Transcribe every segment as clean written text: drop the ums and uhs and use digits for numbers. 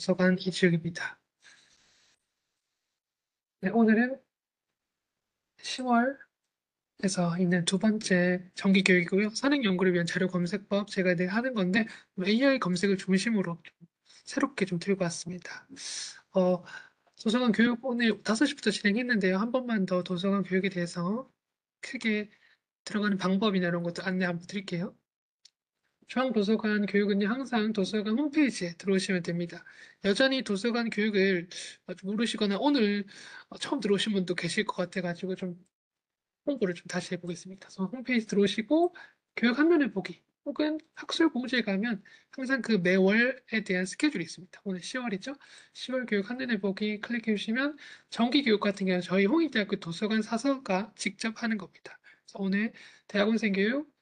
도서관 이지욱입니다. 네, 오늘은 10월에서 있는 두 번째 정기교육이고요. 산행연구를 위한 자료 검색법 제가 하는 건데 AI 검색을 중심으로 새롭게 좀 들고 왔습니다. 어, 도서관 교육 오늘 5시부터 진행했는데요. 한 번만 더 도서관 교육에 대해서 크게 들어가는 방법이나 이런 것도 안내 한번 드릴게요. 중앙도서관 교육은요, 항상 도서관 홈페이지에 들어오시면 됩니다. 여전히 도서관 교육을 모르시거나 오늘 처음 들어오신 분도 계실 것 같아가지고 좀 홍보를 좀 다시 해보겠습니다. 그래서 홈페이지 들어오시고 교육 한눈에 보기 혹은 학술 공지에 가면 항상 그 매월에 대한 스케줄이 있습니다. 오늘 10월이죠? 10월 교육 한눈에 보기 클릭해 주시면 정기 교육 같은 경우는 저희 홍익대학교 도서관 사서가 직접 하는 겁니다. 그래서 오늘 대학원생 교육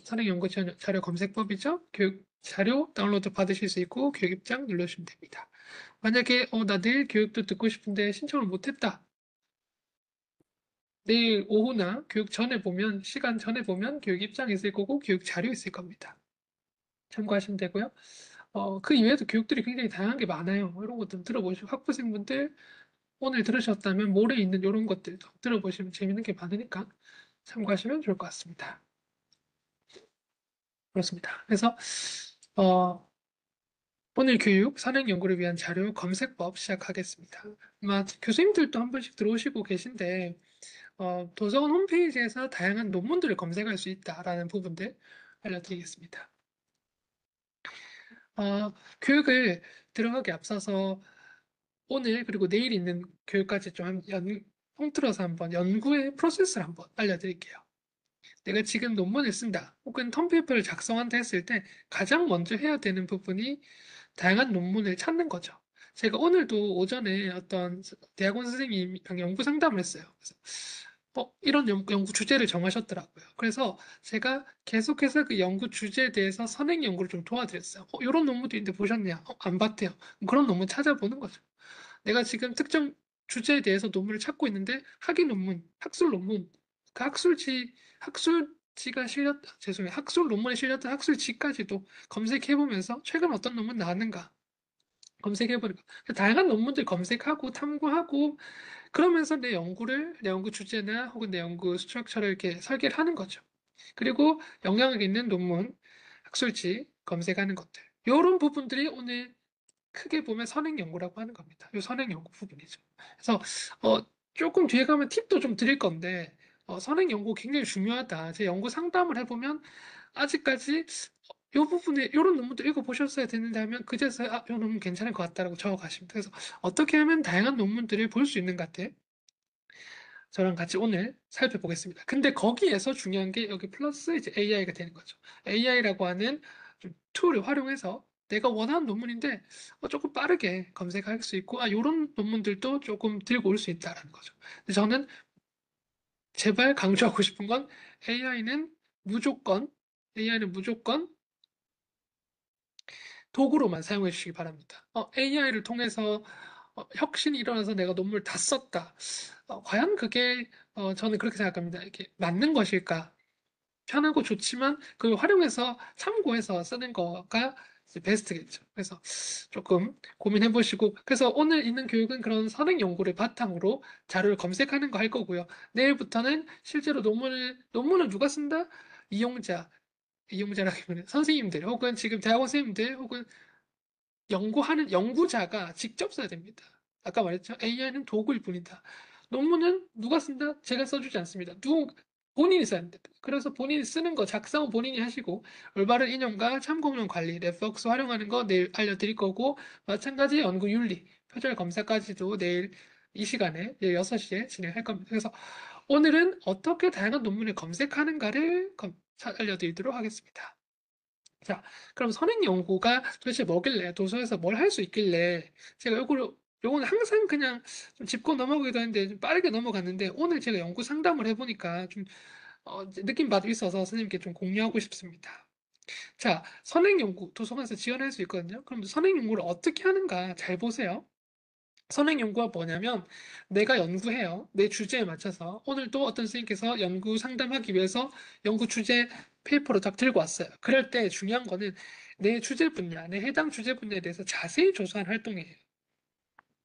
산행연구 자료 검색법이죠. 교육 자료 다운로드 받으실 수 있고 교육 입장 눌러주시면 됩니다. 만약에 나 내일 교육도 듣고 싶은데 신청을 못했다. 내일 오후나 교육 전에 보면 시간 전에 보면 교육 입장 있을 거고 교육 자료 있을 겁니다. 참고하시면 되고요. 그 이외에도 교육들이 굉장히 다양한 게 많아요. 이런 것들 들어보시고 학부생분들 오늘 들으셨다면 모레 있는 이런 것들도 들어보시면 재밌는 게 많으니까 참고하시면 좋을 것 같습니다. 그렇습니다. 그래서 어, 오늘 교육 산행 연구를 위한 자료 검색법 시작하겠습니다. 아마 교수님들도 한 번씩 들어오시고 계신데 도서관 홈페이지에서 다양한 논문들을 검색할 수 있다라는 부분들 알려드리겠습니다. 교육을 들어가기 앞서서 오늘 그리고 내일 있는 교육까지 통틀어서 한번 연구의 프로세스를 한번 알려드릴게요. 내가 지금 논문을 쓴다 혹은 텀페이퍼를 작성한다 했을 때 가장 먼저 해야 되는 부분이 다양한 논문을 찾는 거죠. 제가 오늘도 오전에 어떤 대학원 선생님이랑 연구 상담을 했어요. 그래서 이런 연구 주제를 정하셨더라고요. 그래서 제가 계속해서 그 연구 주제에 대해서 선행 연구를 좀 도와드렸어요. 이런 논문도 있는데 보셨냐? 안 봤대요. 그런 논문 찾아보는 거죠. 내가 지금 특정 주제에 대해서 논문을 찾고 있는데 학위 논문, 학술 논문, 그 학술지가 실렸다. 죄송해요. 학술 논문에 실렸던 학술지까지도 검색해보면서 최근 어떤 논문 나왔는가 검색해보니까 다양한 논문들 검색하고 탐구하고 그러면서 내 연구 주제나 혹은 내 연구 스트럭처를 이렇게 설계를 하는 거죠. 그리고 영향력 있는 논문, 학술지 검색하는 것들. 이런 부분들이 오늘 크게 보면 선행 연구라고 하는 겁니다. 이 선행 연구 부분이죠. 그래서 조금 뒤에 가면 팁도 좀 드릴 건데 선행 연구 굉장히 중요하다. 제 연구 상담을 해보면 아직까지 이 부분에 이런 논문도 읽어보셨어야 되는데 하면 그제서야 이 논문 괜찮을 것 같다라고 적어가십니다. 그래서 어떻게 하면 다양한 논문들을 볼 수 있는 것 같아? 저랑 같이 오늘 살펴보겠습니다. 근데 거기에서 중요한 게 여기 플러스 이제 AI가 되는 거죠. AI라고 하는 좀 툴을 활용해서 내가 원하는 논문인데 조금 빠르게 검색할 수 있고 이런 논문들도 조금 들고 올 수 있다라는 거죠. 근데 저는 제발 강조하고 싶은 건 AI는 무조건 AI는 무조건 도구로만 사용해 주시기 바랍니다. AI를 통해서 혁신이 일어나서 내가 논문을 다 썼다. 과연 그게 저는 그렇게 생각합니다. 이게 맞는 것일까? 편하고 좋지만 그걸 활용해서 참고해서 쓰는 거가 이제 베스트겠죠. 그래서 조금 고민해 보시고 그래서 오늘 있는 교육은 그런 선행 연구를 바탕으로 자료를 검색하는 거 할 거고요. 내일부터는 실제로 논문을 누가 쓴다? 이용자, 이용자라기보다는 선생님들 혹은 지금 대학원 선생님들 혹은 연구하는 연구자가 직접 써야 됩니다. 아까 말했죠. AI는 도구일 뿐이다. 논문은 누가 쓴다? 제가 써주지 않습니다. 본인이 써야 됩니다. 그래서 본인이 쓰는 거, 작성은 본인이 하시고, 올바른 인용과 참고문헌 관리, 레퍼런스 활용하는 거 내일 알려드릴 거고, 마찬가지 연구 윤리, 표절 검사까지도 내일 이 시간에, 내일 6시에 진행할 겁니다. 그래서 오늘은 어떻게 다양한 논문을 검색하는가를 알려드리도록 하겠습니다. 자, 그럼 선행 연구가 도대체 뭐길래, 도서에서 뭘 할 수 있길래, 제가 요거는 항상 그냥 좀 짚고 넘어가기도 하는데, 좀 빠르게 넘어갔는데, 오늘 제가 연구 상담을 해보니까 좀, 이제 느낌 받고 있어서 선생님께 좀 공유하고 싶습니다. 자, 선행 연구, 도서관에서 지원할 수 있거든요. 그럼 선행 연구를 어떻게 하는가 잘 보세요. 선행 연구가 뭐냐면 내가 연구해요. 내 주제에 맞춰서. 오늘도 어떤 선생님께서 연구 상담하기 위해서 연구 주제 페이퍼로 딱 들고 왔어요. 그럴 때 중요한 거는 내 주제 분야, 내 해당 주제 분야에 대해서 자세히 조사한 활동이에요.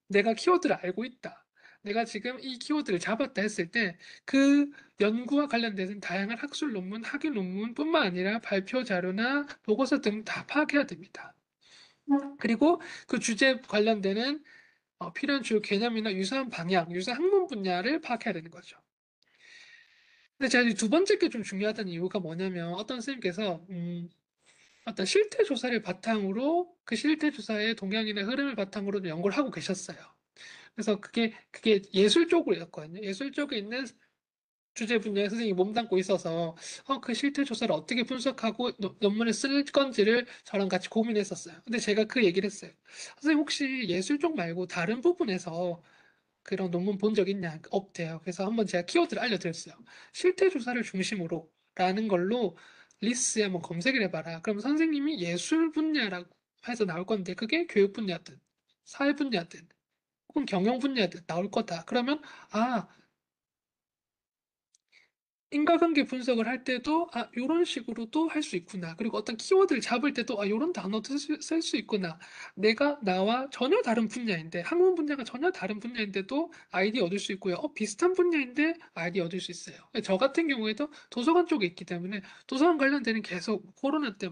내가 키워드를 알고 있다. 내가 지금 이 키워드를 잡았다 했을 때 그 연구와 관련된 다양한 학술 논문, 학위 논문뿐만 아니라 발표 자료나 보고서 등 다 파악해야 됩니다. 그리고 그 주제 관련되는 필요한 주요 개념이나 유사한 방향, 유사한 학문 분야를 파악해야 되는 거죠. 근데 제가 두 번째 게 좀 중요하다는 이유가 뭐냐면 어떤 선생님께서 어떤 실태 조사를 바탕으로 그 실태 조사의 동향이나 흐름을 바탕으로 연구를 하고 계셨어요. 그래서 그게 예술 쪽으로였거든요. 예술 쪽에 있는 주제 분야에 선생님이 몸담고 있어서 그 실태 조사를 어떻게 분석하고 논문을 쓸 건지를 저랑 같이 고민했었어요. 근데 제가 그 얘기를 했어요. 선생님 혹시 예술 쪽 말고 다른 부분에서 그런 논문 본 적 있냐? 없대요. 그래서 한번 제가 키워드를 알려드렸어요. 실태 조사를 중심으로 라는 걸로 리스에 한번 검색을 해봐라. 그럼 선생님이 예술 분야라고 해서 나올 건데 그게 교육 분야든 사회 분야든 혹은 경영 분야든 나올 거다. 그러면 아 인과관계 분석을 할 때도 요런 식으로도 할 수 있구나. 그리고 어떤 키워드를 잡을 때도 요런 단어도 쓸 수 있구나. 내가 나와 전혀 다른 분야인데 학문 분야가 전혀 다른 분야인데도 아이디어 얻을 수 있고요. 비슷한 분야인데 아이디어 얻을 수 있어요. 저 같은 경우에도 도서관 쪽에 있기 때문에 도서관 관련되는 계속 코로나 때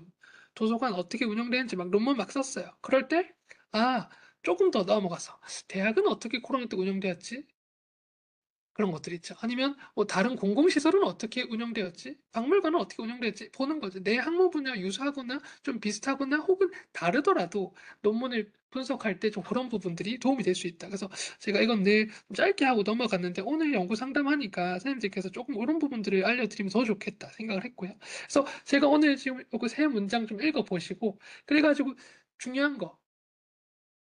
도서관 어떻게 운영되는지 막 논문 막 썼어요. 그럴 때 아, 조금 더 넘어가서 대학은 어떻게 코로나 때 운영되었지? 그런 것들 있죠. 아니면 뭐 다른 공공시설은 어떻게 운영되었지? 박물관은 어떻게 운영되었지? 보는 거죠. 내 학문 분야 유사하거나 좀 비슷하거나 혹은 다르더라도 논문을 분석할 때 좀 그런 부분들이 도움이 될 수 있다. 그래서 제가 이건 늘 짧게 하고 넘어갔는데 오늘 연구 상담하니까 선생님들께서 조금 이런 부분들을 알려드리면 더 좋겠다 생각을 했고요. 그래서 제가 오늘 지금 이거 세 문장 좀 읽어보시고 그래가지고 중요한 거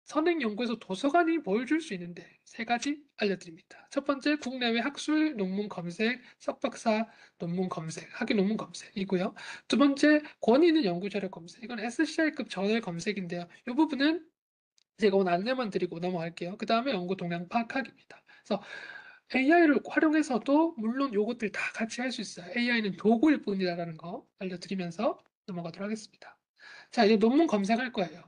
선행연구에서 도서관이 뭘 줄 수 있는데 세 가지 알려드립니다. 첫 번째, 국내외 학술 논문 검색, 석박사 논문 검색, 학위 논문 검색이고요. 두 번째, 권위 있는 연구자료 검색. 이건 SCI급 저널 검색인데요. 이 부분은 제가 오늘 안내만 드리고 넘어갈게요. 그 다음에 연구 동향 파악하기입니다. 그래서 AI를 활용해서도 물론 요것들 다 같이 할 수 있어요. AI는 도구일 뿐이라는 거 알려드리면서 넘어가도록 하겠습니다. 자, 이제 논문 검색할 거예요.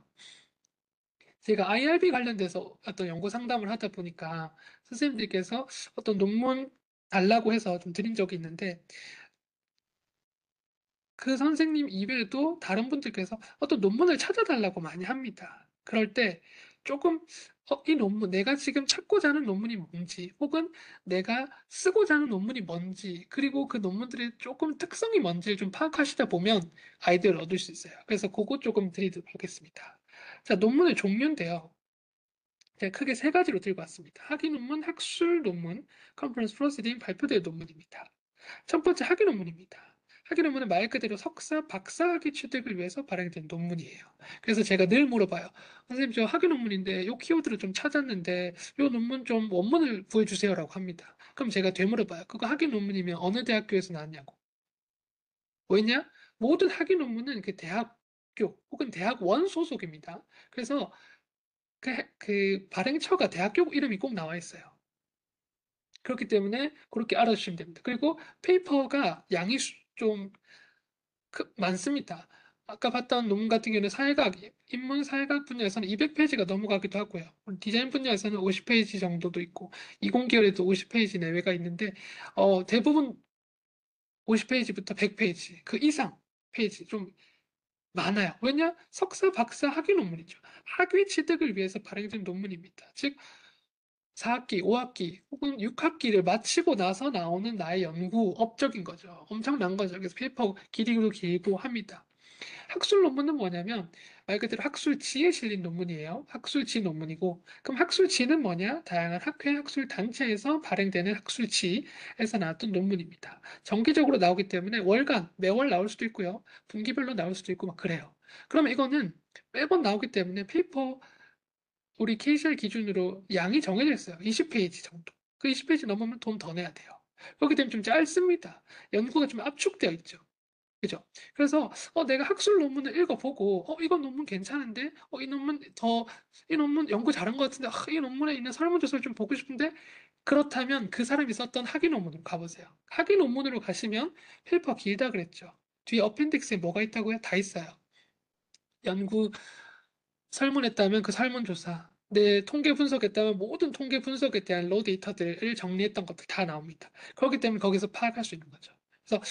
제가 IRB 관련돼서 어떤 연구 상담을 하다 보니까 선생님들께서 어떤 논문 달라고 해서 좀 드린 적이 있는데 그 선생님 이외에도 다른 분들께서 어떤 논문을 찾아달라고 많이 합니다. 그럴 때 조금 이 논문, 내가 지금 찾고자 하는 논문이 뭔지, 혹은 내가 쓰고자 하는 논문이 뭔지, 그리고 그 논문들의 조금 특성이 뭔지를 좀 파악하시다 보면 아이디어를 얻을 수 있어요. 그래서 그거 조금 드리도록 하겠습니다. 자, 논문의 종류인데요. 제가 크게 세 가지로 들고 왔습니다. 학위 논문, 학술 논문, 컨퍼런스 프로시딩 발표될 논문입니다. 첫 번째 학위 논문입니다. 학위 논문은 말 그대로 석사, 박사학위 취득을 위해서 발행된 논문이에요. 그래서 제가 늘 물어봐요. 선생님, 저 학위 논문인데 요 키워드를 좀 찾았는데 요 논문 좀 원문을 구해주세요라고 합니다. 그럼 제가 되물어봐요. 그거 학위 논문이면 어느 대학교에서 나왔냐고. 왜냐? 모든 학위 논문은 그 대학교 혹은 대학원 소속입니다. 그래서 그 발행처가 대학교 이름이 꼭 나와 있어요. 그렇기 때문에 그렇게 알아주시면 됩니다. 그리고 페이퍼가 양이 좀 많습니다. 아까 봤던 논문 같은 경우는 사회학, 인문 사회학 분야에서는 200페이지가 넘어가기도 하고요. 디자인 분야에서는 50페이지 정도도 있고, 이공계열에도 50페이지 내외가 있는데, 대부분 50페이지부터 100페이지, 그 이상 페이지 좀 많아요. 왜냐? 석사, 박사 학위 논문이죠. 학위 취득을 위해서 발행된 논문입니다. 즉, 4학기, 5학기 혹은 6학기를 마치고 나서 나오는 나의 연구 업적인 거죠. 엄청난 거죠. 그래서 페이퍼 길이도 길고 합니다. 학술 논문은 뭐냐면 말 그대로 학술지에 실린 논문이에요. 학술지 논문이고 그럼 학술지는 뭐냐? 다양한 학회, 학술 단체에서 발행되는 학술지에서 나왔던 논문입니다. 정기적으로 나오기 때문에 월간, 매월 나올 수도 있고요. 분기별로 나올 수도 있고 막 그래요. 그러면 이거는 매번 나오기 때문에 페이퍼 우리 KCL 기준으로 양이 정해져 있어요. 20페이지 정도. 그 20페이지 넘으면 돈 더 내야 돼요. 그렇기 때문에 좀 짧습니다. 연구가 좀 압축되어 있죠. 그죠? 그래서 내가 학술 논문을 읽어보고 이건 논문 괜찮은데 이 논문 연구 잘한 것 같은데 이 논문에 있는 설문조사를 좀 보고 싶은데 그렇다면 그 사람이 썼던 학위 논문으로 가보세요. 학위 논문으로 가시면 페이퍼 길다 그랬죠. 뒤에 어펜딕스에 뭐가 있다고요? 다 있어요. 연구 설문했다면 그 설문조사, 내 통계 분석했다면 모든 통계 분석에 대한 로 데이터들을 정리했던 것들 다 나옵니다. 그렇기 때문에 거기서 파악할 수 있는 거죠. 그래서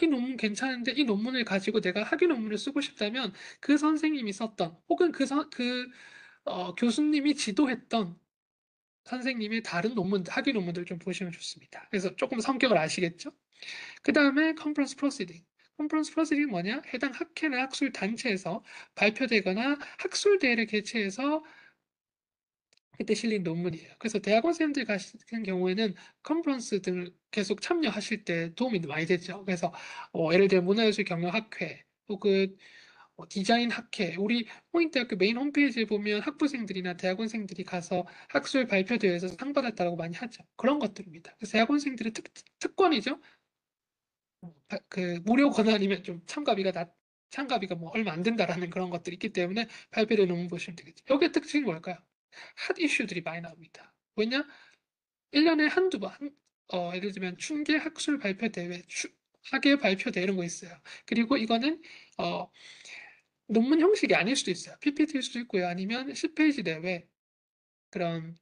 이 논문 괜찮은데 이 논문을 가지고 내가 학위 논문을 쓰고 싶다면 그 선생님이 썼던 혹은 교수님이 지도했던 선생님의 다른 학위 논문들 좀 보시면 좋습니다. 그래서 조금 성격을 아시겠죠? 그 다음에 컨퍼런스 프로시딩. 컨퍼런스 프로시딩이 뭐냐? 해당 학회나 학술 단체에서 발표되거나 학술 대회를 개최해서 그때 실린 논문이에요. 그래서 대학원생들 같은 경우에는 컨퍼런스 등을 계속 참여하실 때 도움이 많이 되죠. 그래서 예를 들어 문화예술 경영학회 혹은 디자인 학회, 우리 홍익대학교 메인 홈페이지에 보면 학부생들이나 대학원생들이 가서 학술 발표대회에서 상 받았다고 많이 하죠. 그런 것들입니다. 그래서 대학원생들의 특권이죠. 그 무료 권한이면 좀 참가비가 뭐 얼마 안 된다라는 그런 것들이 있기 때문에 발표를 논문 보시면 되겠죠. 여기에 특징이 뭘까요? 핫 이슈들이 많이 나옵니다. 왜냐? 1년에 한두 번, 예를 들면 춘계 학술 발표 대회, 학예 발표 대회 이런 거 있어요. 그리고 이거는 어, 논문 형식이 아닐 수도 있어요. PPT일 수도 있고요. 아니면 10페이지 내외 그런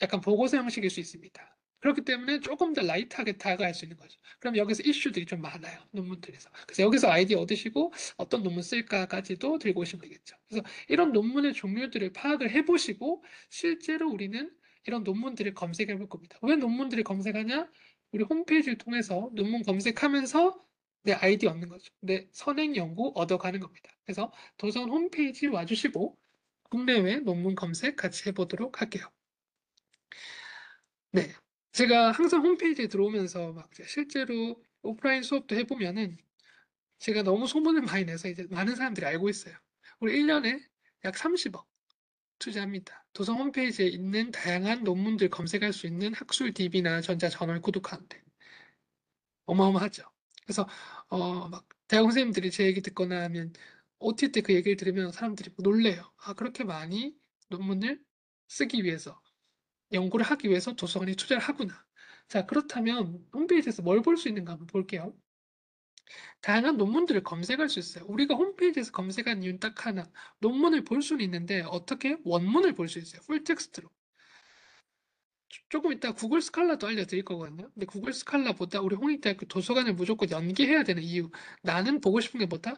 약간 보고서 형식일 수 있습니다. 그렇기 때문에 조금 더 라이트하게 다가갈 수 있는 거죠. 그럼 여기서 이슈들이 좀 많아요. 논문들에서. 그래서 여기서 아이디어 얻으시고 어떤 논문 쓸까까지도 들고 오시면 되겠죠. 그래서 이런 논문의 종류들을 파악을 해보시고 실제로 우리는 이런 논문들을 검색해 볼 겁니다. 왜 논문들을 검색하냐? 우리 홈페이지를 통해서 논문 검색하면서 내 아이디어 얻는 거죠. 내 선행 연구 얻어가는 겁니다. 그래서 도선 홈페이지 와주시고 국내외 논문 검색 같이 해보도록 할게요. 네. 제가 항상 홈페이지에 들어오면서 막 실제로 오프라인 수업도 해보면은 제가 너무 소문을 많이 내서 이제 많은 사람들이 알고 있어요. 우리 1년에 약 30억 투자합니다. 도서 홈페이지에 있는 다양한 논문들 검색할 수 있는 학술 DB나 전자저널 구독하는데 어마어마하죠. 그래서 막 대학 선생님들이 제 얘기 듣거나 하면 OT 때 그 얘기를 들으면 사람들이 놀래요. 아, 그렇게 많이 논문을 쓰기 위해서 연구를 하기 위해서 도서관에 투자를 하구나. 자, 그렇다면 홈페이지에서 뭘 볼 수 있는가 한번 볼게요. 다양한 논문들을 검색할 수 있어요. 우리가 홈페이지에서 검색한 이유는 딱 하나. 논문을 볼 수는 있는데 어떻게 원문을 볼 수 있어요. 풀텍스트로. 조금 이따 구글 스칼라도 알려드릴 거거든요. 근데 구글 스칼라보다 우리 홍익대학교 도서관을 무조건 연계해야 되는 이유. 나는 보고 싶은 게 뭐다?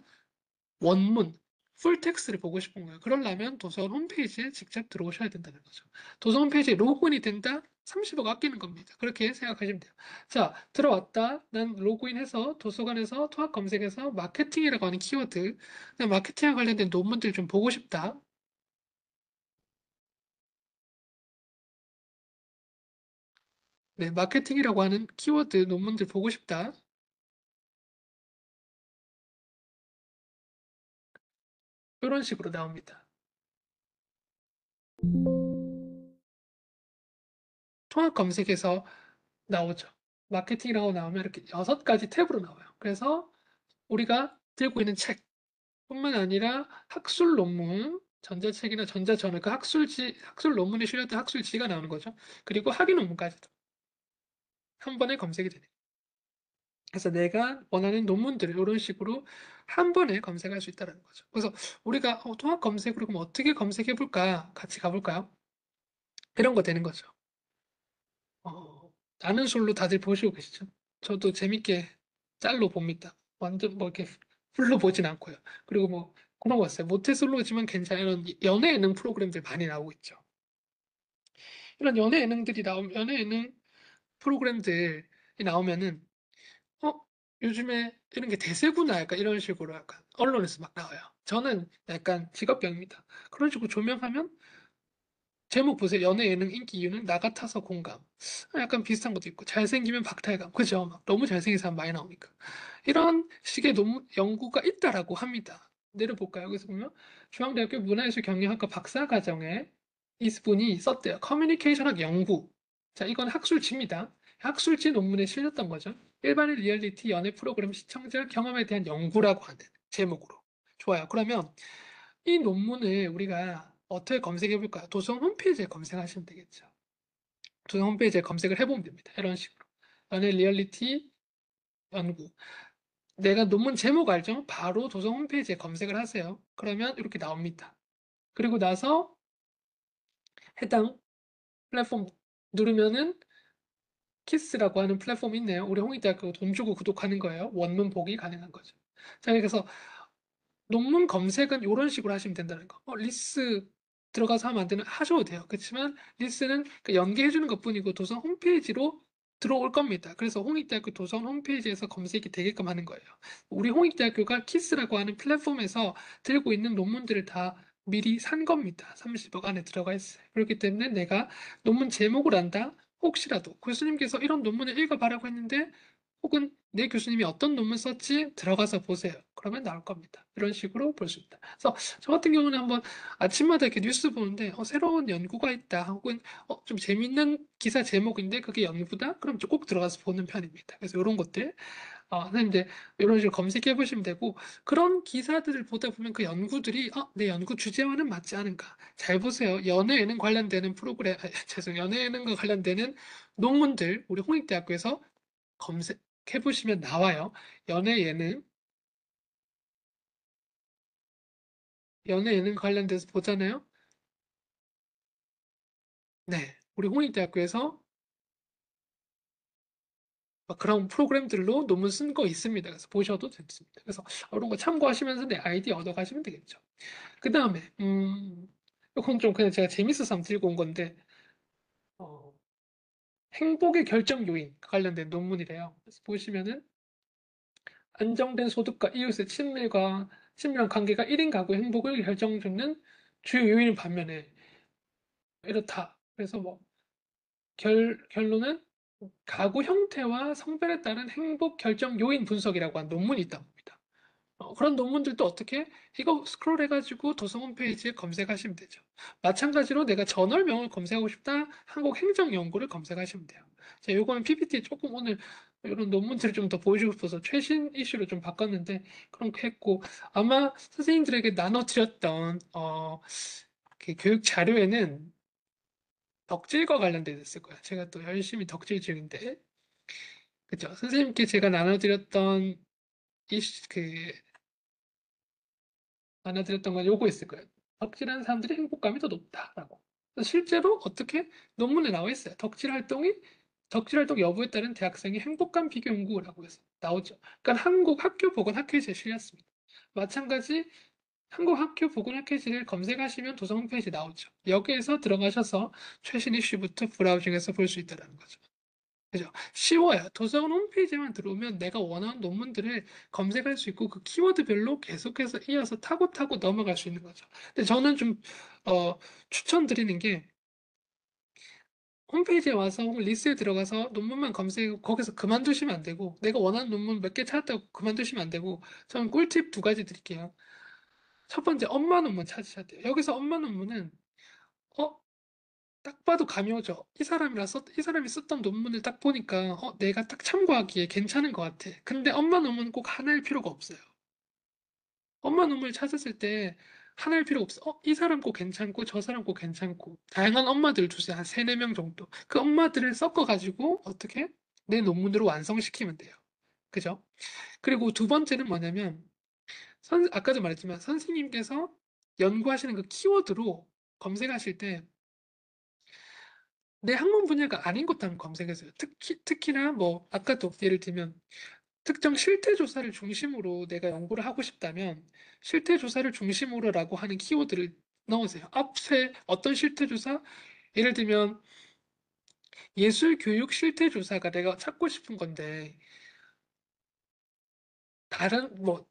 원문, 풀텍스트를 보고 싶은 거예요. 그러려면 도서관 홈페이지에 직접 들어오셔야 된다는 거죠. 도서관 홈페이지에 로그인이 된다? 30억 아끼는 겁니다. 그렇게 생각하시면 돼요. 자, 들어왔다. 난 로그인해서 도서관에서 통합 검색해서 마케팅이라고 하는 키워드, 마케팅에 관련된 논문들 좀 보고 싶다. 네, 마케팅이라고 하는 키워드 논문들 보고 싶다. 이런 식으로 나옵니다. 통합 검색에서 나오죠. 마케팅이라고 나오면 이렇게 6가지 탭으로 나와요. 그래서 우리가 들고 있는 책, 뿐만 아니라 학술 논문, 전자책이나 전자저널, 그 학술 논문에 실렸던 학술지가 나오는 거죠. 그리고 학위 논문까지도 한 번에 검색이 되네요. 그래서 내가 원하는 논문들을 이런 식으로 한 번에 검색할 수 있다는 거죠. 그래서 우리가 통합 검색으로 그럼 어떻게 검색해 볼까? 같이 가볼까요? 이런 거 되는 거죠. 아는 술로 다들 보시고 계시죠? 저도 재밌게 짤로 봅니다. 완전 뭐 이렇게 풀로 보진 않고요. 그리고 뭐 그런 거 있어요. 모태솔로지만 괜찮은 이런 연애 예능 프로그램들 많이 나오고 있죠. 이런 연애 예능 프로그램들이 나오면은 어 요즘에 이런 게 대세구나 약간 이런 식으로 약간 언론에서 막 나와요. 저는 약간 직업병입니다. 그런 식으로 조명하면 제목 보세요. 연애 예능 인기 이유는 나 같아서 공감. 약간 비슷한 것도 있고 잘생기면 박탈감. 그죠? 막 너무 잘생긴 사람 많이 나오니까. 이런 식의 연구가 있다라고 합니다. 내려볼까요? 여기서 보면 중앙대학교 문화예술 경영학과 박사과정에 이분이 썼대요. 커뮤니케이션학 연구. 자, 이건 학술지입니다. 학술지 논문에 실렸던 거죠. 일반인 리얼리티 연애 프로그램 시청자 경험에 대한 연구라고 하는 제목으로. 좋아요. 그러면 이 논문을 우리가 어떻게 검색해 볼까요? 도서 홈페이지에 검색하시면 되겠죠. 도서 홈페이지에 검색을 해보면 됩니다. 이런 식으로. 연애 리얼리티 연구. 내가 논문 제목 알죠? 바로 도서 홈페이지에 검색을 하세요. 그러면 이렇게 나옵니다. 그리고 나서 해당 플랫폼 누르면은 키스라고 하는 플랫폼이 있네요. 우리 홍익대학교 돈 주고 구독하는 거예요. 원문 보기 가능한 거죠. 자, 그래서 논문 검색은 이런 식으로 하시면 된다는 거. 리스 들어가서 하면 안 되는 하셔도 돼요. 그렇지만 리스는 연계해 주는 것뿐이고 도서 홈페이지로 들어올 겁니다. 그래서 홍익대학교 도서관 홈페이지에서 검색이 되게끔 하는 거예요. 우리 홍익대학교가 키스라고 하는 플랫폼에서 들고 있는 논문들을 다 미리 산 겁니다. 30억 안에 들어가 있어요. 그렇기 때문에 내가 논문 제목을 안다? 혹시라도 교수님께서 이런 논문을 읽어봐라고 했는데 혹은 내 교수님이 어떤 논문 썼지 들어가서 보세요. 그러면 나올 겁니다. 이런 식으로 볼 수 있다. 그래서 저 같은 경우는 한번 아침마다 이렇게 뉴스 보는데 새로운 연구가 있다. 혹은 좀 재밌는 기사 제목인데 그게 연구다? 그럼 꼭 들어가서 보는 편입니다. 그래서 이런 것들 선생님들 이런 식으로 검색해 보시면 되고 그런 기사들을 보다 보면 그 연구들이 내 연구 주제와는 맞지 않은가. 잘 보세요. 연애 예능 관련되는 프로그램, 연애 예능과 관련되는 논문들 우리 홍익대학교에서 검색해 보시면 나와요. 연애 예능, 연애 예능 관련돼서 보잖아요. 네, 우리 홍익대학교에서 그런 프로그램들로 논문 쓴 거 있습니다. 그래서 보셔도 좋습니다. 그래서 이런 거 참고하시면서 내 아이디어 얻어가시면 되겠죠. 그 다음에 이건 좀 그냥 제가 재밌어서 한번 들고 온 건데 어, 행복의 결정 요인 관련된 논문이래요. 그래서 보시면은 안정된 소득과 이웃의 친밀한 관계가 1인 가구 행복을 결정짓는 주요 요인인 반면에 이렇다. 그래서 뭐 결론은 가구 형태와 성별에 따른 행복 결정 요인 분석이라고 한 논문이 있다고 합니다. 그런 논문들도 어떻게 이거 스크롤 해가지고 도서 홈페이지에 검색하시면 되죠. 마찬가지로 내가 저널명을 검색하고 싶다 한국행정연구를 검색하시면 돼요. 자, 요거는 PPT 조금 오늘 이런 논문들을 좀 더 보여주고 싶어서 최신 이슈로 좀 바꿨는데 그런 거 했고 아마 선생님들에게 나눠드렸던 그 교육 자료에는 덕질과 관련돼 있을 거예요. 제가 또 열심히 덕질 중인데 그죠? 선생님께 제가 나눠드렸던 이슈 나눠드렸던 건 요거 있을 거예요. 덕질하는 사람들이 행복감이 더 높다라고. 실제로 어떻게 논문에 나와 있어요. 덕질 활동 여부에 따른 대학생의 행복감 비교 연구라고 해서 나오죠. 그러니까 한국 학교 보건학회지에 실렸습니다. 마찬가지 한국 학교 보건학회지를 검색하시면 도서 홈페이지 나오죠. 여기에서 들어가셔서 최신 이슈부터 브라우징해서 볼 수 있다는 거죠. 그죠? 쉬워요. 도서관 홈페이지만 들어오면 내가 원하는 논문들을 검색할 수 있고 그 키워드별로 계속해서 이어서 타고 타고 넘어갈 수 있는 거죠. 근데 저는 좀 추천드리는 게 홈페이지에 와서 혹은 리스트에 들어가서 논문만 검색하고 거기서 그만두시면 안 되고 내가 원하는 논문 몇 개 찾았다고 그만두시면 안 되고 저는 꿀팁 두 가지 드릴게요. 첫 번째 엄마 논문 찾으셔야 돼요. 여기서 엄마 논문은 어? 딱 봐도 감이 오죠. 이 사람이 썼던 논문을 딱 보니까, 내가 딱 참고하기에 괜찮은 것 같아. 근데 엄마 논문은 꼭 하나일 필요가 없어요. 엄마 논문을 찾았을 때 하나일 필요가 없어. 이 사람 꼭 괜찮고, 저 사람 꼭 괜찮고. 다양한 엄마들 주세요. 한 세네 명 정도. 그 엄마들을 섞어가지고, 어떻게? 내 논문으로 완성시키면 돼요. 그죠? 그리고 두 번째는 뭐냐면, 아까도 말했지만, 선생님께서 연구하시는 그 키워드로 검색하실 때, 내 학문 분야가 아닌 것도 한번 검색해서요. 특히나 뭐 아까도 예를 들면 특정 실태 조사를 중심으로 내가 연구를 하고 싶다면 실태 조사를 중심으로라고 하는 키워드를 넣으세요. 앞에 어떤 실태 조사? 예를 들면 예술 교육 실태 조사가 내가 찾고 싶은 건데 다른 뭐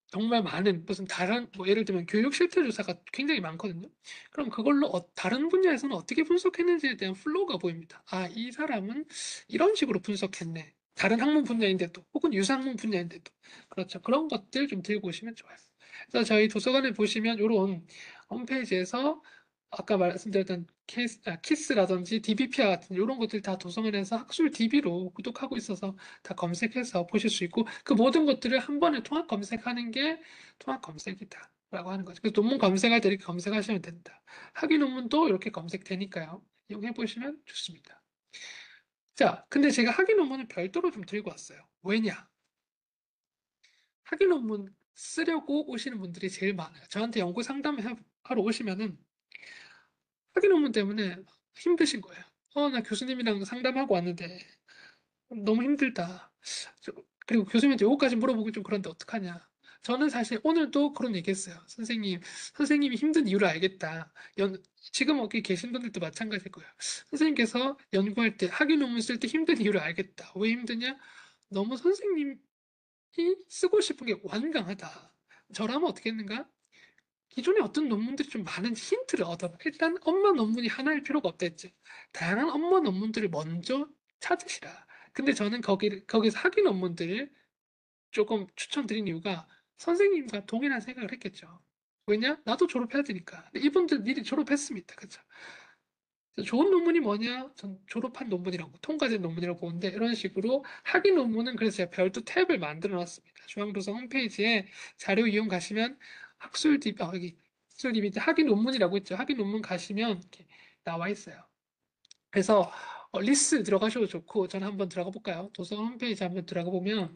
정말 많은 무슨 다른 뭐 예를 들면 교육 실태 조사가 굉장히 많거든요. 그럼 그걸로 다른 분야에서는 어떻게 분석했는지에 대한 플로우가 보입니다. 이 사람은 이런 식으로 분석했네. 다른 학문 분야인데도 혹은 유사학문 분야인데도 그렇죠. 그런 것들 좀 들고 오시면 좋아요. 그래서 저희 도서관에 보시면 이런 홈페이지에서 아까 말씀드렸던 키스라든지 DBP와 같은 이런 것들 다 도서관에서 학술 DB로 구독하고 있어서 다 검색해서 보실 수 있고 그 모든 것들을 한 번에 통합 검색하는 게 통합 검색이다. 라고 하는 거죠. 그래서 논문 검색할 때 이렇게 검색하시면 된다. 학위 논문도 이렇게 검색되니까요. 이용해 보시면 좋습니다. 자, 근데 제가 학위 논문을 별도로 좀 들고 왔어요. 왜냐? 학위 논문 쓰려고 오시는 분들이 제일 많아요. 저한테 연구 상담하러 오시면은 학위 논문 때문에 힘드신 거예요. 나 교수님이랑 상담하고 왔는데 너무 힘들다. 저- 그리고 교수님한테 요거까지 물어보기 좀 그런데 어떡하냐. 저는 사실 오늘도 그런 얘기 했어요. 선생님이 힘든 이유를 알겠다. 지금 여기 계신 분들도 마찬가지일 거예요. 선생님께서 연구할 때, 학위 논문 쓸 때 힘든 이유를 알겠다. 왜 힘드냐? 너무 선생님이 쓰고 싶은 게 완강하다. 저라면 어떻게 했는가? 기존에 어떤 논문들이 좀 많은지 힌트를 얻어봐. 일단 업무 논문이 하나일 필요가 없다 했죠. 다양한 업무 논문들을 먼저 찾으시라. 근데 저는 거기서 학위 논문들을 조금 추천드린 이유가 선생님과 동일한 생각을 했겠죠. 왜냐? 나도 졸업해야 되니까. 근데 이분들 미리 졸업했습니다. 그죠? 좋은 논문이 뭐냐? 전 졸업한 논문이라고, 통과된 논문이라고 보는데, 이런 식으로 학위 논문은 그래서 제가 별도 탭을 만들어 놨습니다. 중앙도서 홈페이지에 자료 이용 가시면 학술 DB, 여기 학술 DB 학위 논문이라고 있죠. 학위 논문 가시면 이렇게 나와 있어요. 그래서 리스트 들어가셔도 좋고, 저는 한번 들어가 볼까요? 도서 홈페이지 한번 들어가 보면,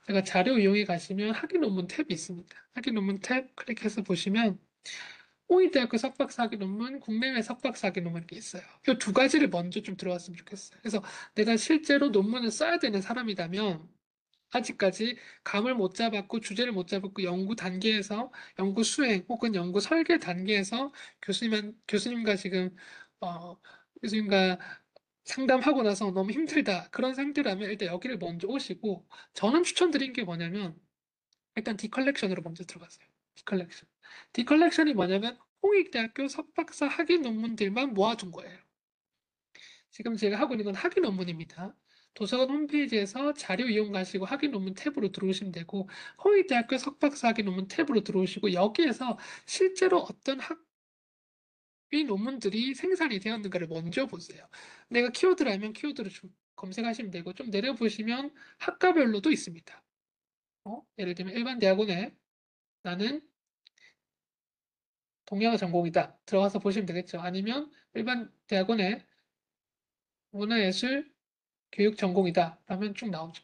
제가 자료 이용해 가시면 학위 논문 탭이 있습니다. 학위 논문 탭 클릭해서 보시면, 홍익대학교 석박사학위 논문, 국내외 석박사학위 논문 이렇게 있어요. 이 두 가지를 먼저 좀 들어왔으면 좋겠어요. 그래서 내가 실제로 논문을 써야 되는 사람이라면 아직까지 감을 못 잡았고 주제를 못 잡았고 연구 단계에서 연구 수행 혹은 연구 설계 단계에서 교수님과 지금 어, 교수님과 상담하고 나서 너무 힘들다 그런 상태라면 일단 여기를 먼저 오시고 저는 추천드린 게 뭐냐면 일단 디컬렉션으로 먼저 들어가세요. 디컬렉션. 디컬렉션이 뭐냐면 홍익대학교 석박사 학위 논문들만 모아둔 거예요. 지금 제가 하고 있는 건 학위 논문입니다. 도서관 홈페이지에서 자료 이용 가시고 학위 논문 탭으로 들어오시면 되고 홍익대학교 석박사 학위 논문 탭으로 들어오시고 여기에서 실제로 어떤 학위 논문들이 생산이 되었는가를 먼저 보세요. 내가 키워드를 알면 키워드를 좀 검색하시면 되고 좀 내려보시면 학과별로도 있습니다. 예를 들면 일반 대학원에 나는 동양어 전공이다. 들어가서 보시면 되겠죠. 아니면 일반 대학원에 문화예술 교육 전공이다. 라면 쭉 나오죠.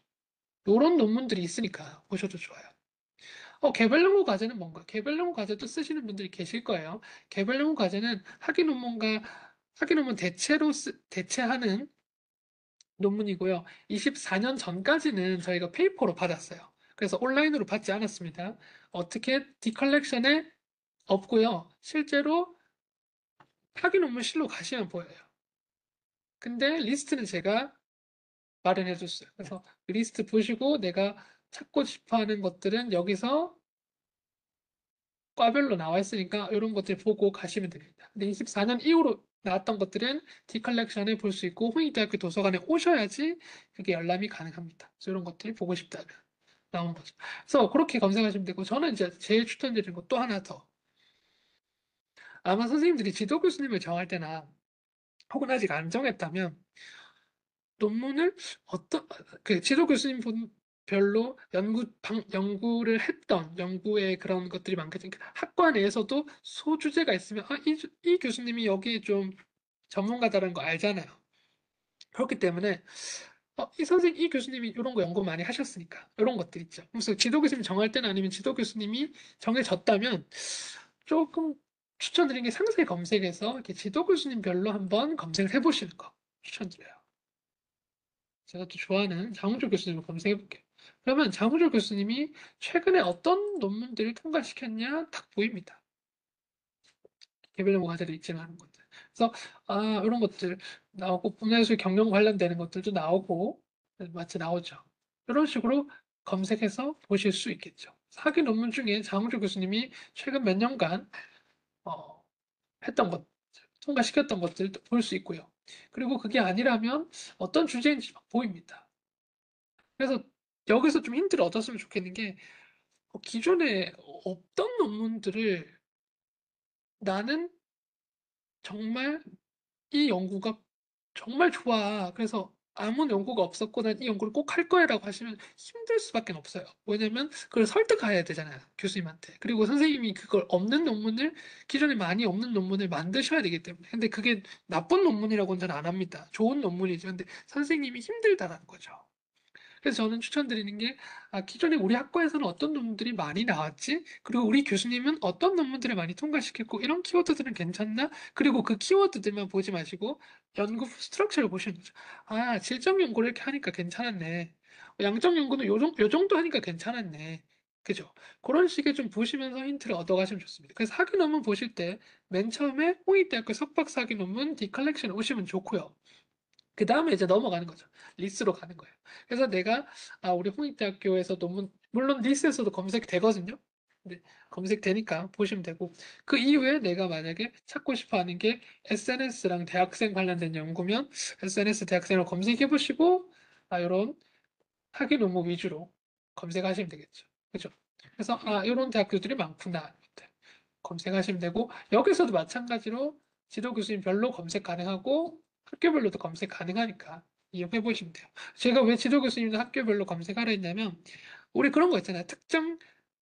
이런 논문들이 있으니까 보셔도 좋아요. 개별 연구 과제는 뭔가? 개별 연구 과제도 쓰시는 분들이 계실 거예요. 개별 연구 과제는 학위 논문 대체하는 논문이고요. 24년 전까지는 저희가 페이퍼로 받았어요. 그래서 온라인으로 받지 않았습니다. 어떻게 디컬렉션에 없고요. 실제로 학위 논문실로 가시면 보여요. 근데 리스트는 제가 마련해 줬어요. 그래서 그 리스트 보시고 내가 찾고 싶어 하는 것들은 여기서 과별로 나와 있으니까 이런 것들 보고 가시면 됩니다. 근데 24년 이후로 나왔던 것들은 디컬렉션에 볼 수 있고 홍익대학교 도서관에 오셔야지 그게 열람이 가능합니다. 그래서 이런 것들 보고 싶다면 나오는 거죠. 그래서 그렇게 검색하시면 되고 저는 이제 제일 추천드리는 것 또 하나 더. 아마 선생님들이 지도 교수님을 정할 때나 혹은 아직 안 정했다면 논문을 어떤 그 지도 교수님 별로 연구를 했던 연구의 그런 것들이 많겠죠. 그러니까 학과 내에서도 소주제가 있으면 이 교수님이 여기에 좀 전문가다라는 거 알잖아요. 그렇기 때문에 이 교수님이 이런 거 연구 많이 하셨으니까 이런 것들 있죠. 그래서 지도 교수님 정할 때는 아니면 지도 교수님이 정해졌다면 조금 추천드리는 게 상세 검색해서 이렇게 지도 교수님별로 한번 검색을 해보시는 거 추천드려요. 제가 또 좋아하는 장우조 교수님을 검색해 볼게요. 그러면 장우조 교수님이 최근에 어떤 논문들을 통과시켰냐 딱 보입니다. 개별 연구 과제도 있지는 않은 것들. 그래서 이런 것들 나오고 분해술 경영 관련되는 것들도 나오고 마치 나오죠. 이런 식으로 검색해서 보실 수 있겠죠. 학위 논문 중에 장우조 교수님이 최근 몇 년간 어, 했던 것, 통과시켰던 것들도 볼 수 있고요. 그리고 그게 아니라면 어떤 주제인지 막 보입니다. 그래서 여기서 좀 힌트를 얻었으면 좋겠는 게 기존에 없던 논문들을 나는 정말 이 연구가 정말 좋아. 그래서 아무 연구가 없었고 난 이 연구를 꼭 할 거야라고 하시면 힘들 수밖에 없어요. 왜냐면 그걸 설득해야 되잖아요. 교수님한테. 그리고 선생님이 그걸 없는 논문을 기존에 많이 없는 논문을 만드셔야 되기 때문에. 근데 그게 나쁜 논문이라고는 저는 안 합니다. 좋은 논문이죠. 근데 선생님이 힘들다라는 거죠. 그래서 저는 추천드리는 게, 기존에 우리 학과에서는 어떤 논문들이 많이 나왔지? 그리고 우리 교수님은 어떤 논문들을 많이 통과시켰고, 이런 키워드들은 괜찮나? 그리고 그 키워드들만 보지 마시고, 연구 스트럭처를 보시는 거죠. 질적 연구를 이렇게 하니까 괜찮았네. 양적 연구는 요 정도 하니까 괜찮았네. 그죠? 그런 식의 좀 보시면서 힌트를 얻어가시면 좋습니다. 그래서 학위 논문 보실 때, 맨 처음에 홍익대학교 석박사 학위 논문 디컬렉션 오시면 좋고요. 그 다음에 이제 넘어가는 거죠. 리스로 가는 거예요. 그래서 내가 우리 홍익대학교에서 논문 물론 리스에서도 검색되거든요. 근데 검색되니까 보시면 되고 그 이후에 내가 만약에 찾고 싶어 하는 게 SNS랑 대학생 관련된 연구면 SNS 대학생을 검색해 보시고 이런 학위 논문 위주로 검색하시면 되겠죠. 그죠? 그래서 이런 대학교들이 많구나. 검색하시면 되고 여기서도 마찬가지로 지도 교수님별로 검색 가능하고 학교별로도 검색 가능하니까 이용해 보시면 돼요. 제가 왜 지도 교수님도 학교별로 검색하라 했냐면 우리 그런 거 있잖아요. 특정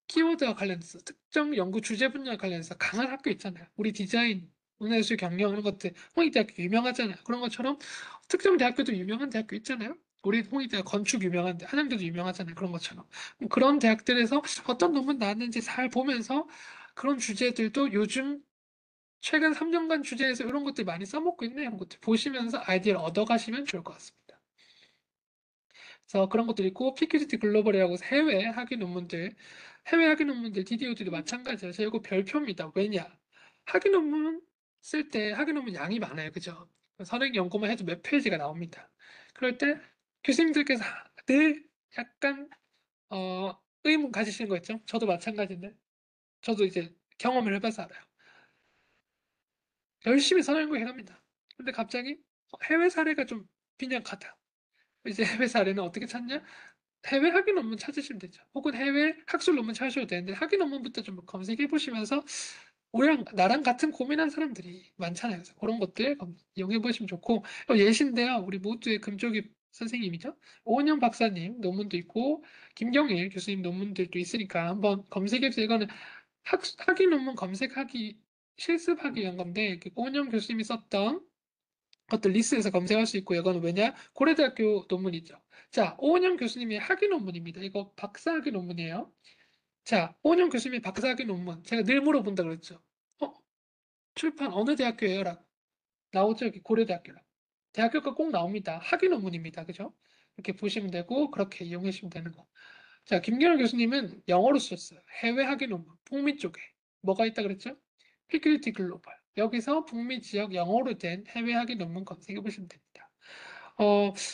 키워드와 관련해서 특정 연구 주제 분야와 관련해서 강한 학교 있잖아요. 우리 디자인, 문화예술, 경영 이런 것들 홍익대학교 유명하잖아요. 그런 것처럼 특정 대학교도 유명한 대학교 있잖아요. 우리 홍익대학 건축 유명한데 한양대도 유명하잖아요. 그런 것처럼 그런 대학들에서 어떤 논문 나왔는지 잘 보면서 그런 주제들도 요즘 최근 3년간 주제에서 이런 것들 많이 써먹고 있네 이런 것들 보시면서 아이디어를 얻어가시면 좋을 것 같습니다. 그래서 그런 것들 있고 PQGT 글로벌이라고 해외 학위 논문들 DDO들도 마찬가지예요. 제가 이거 별표입니다. 왜냐? 학위 논문 쓸 때 학위 논문 양이 많아요. 그죠? 선행 연구만 해도 몇 페이지가 나옵니다. 그럴 때 교수님들께서 늘 약간 의문 가지시는 거 있죠? 저도 마찬가지인데 저도 이제 경험을 해봐서 알아요. 열심히 선행 연구 해갑니다. 근데 갑자기 해외 사례가 좀 빈약하다. 이제 해외 사례는 어떻게 찾냐? 해외 학위 논문 찾으시면 되죠. 혹은 해외 학술 논문 찾으셔도 되는데 학위 논문부터 좀 검색해 보시면서 우리랑 나랑 같은 고민한 사람들이 많잖아요. 그래서 그런 것들 이용해 보시면 좋고 예신데요. 우리 모두의 금쪽이 선생님이죠. 오은영 박사님 논문도 있고 김경일 교수님 논문들도 있으니까 한번 검색해 보세요. 이거는 학위 논문 검색하기 실습하기 위한 건데 그 오은영 교수님이 썼던 것들 리스트에서 검색할 수 있고 이거는 왜냐? 고려대학교 논문이죠. 자, 오은영 교수님의 학위 논문입니다. 이거 박사학위 논문이에요. 자, 오은영 교수님의 박사학위 논문. 제가 늘 물어본다 그랬죠. 어, 출판 어느 대학교예요? 라고. 나오죠? 여기 고려대학교라고. 대학교가 꼭 나옵니다. 학위 논문입니다. 그죠? 이렇게 보시면 되고 그렇게 이용하시면 되는 거. 자, 김경일 교수님은 영어로 썼어요. 해외 학위 논문, 북미 쪽에. 뭐가 있다 그랬죠? 피큐리티 글로벌. 여기서 북미 지역 영어로 된 해외 학위 논문 검색해 보시면 됩니다.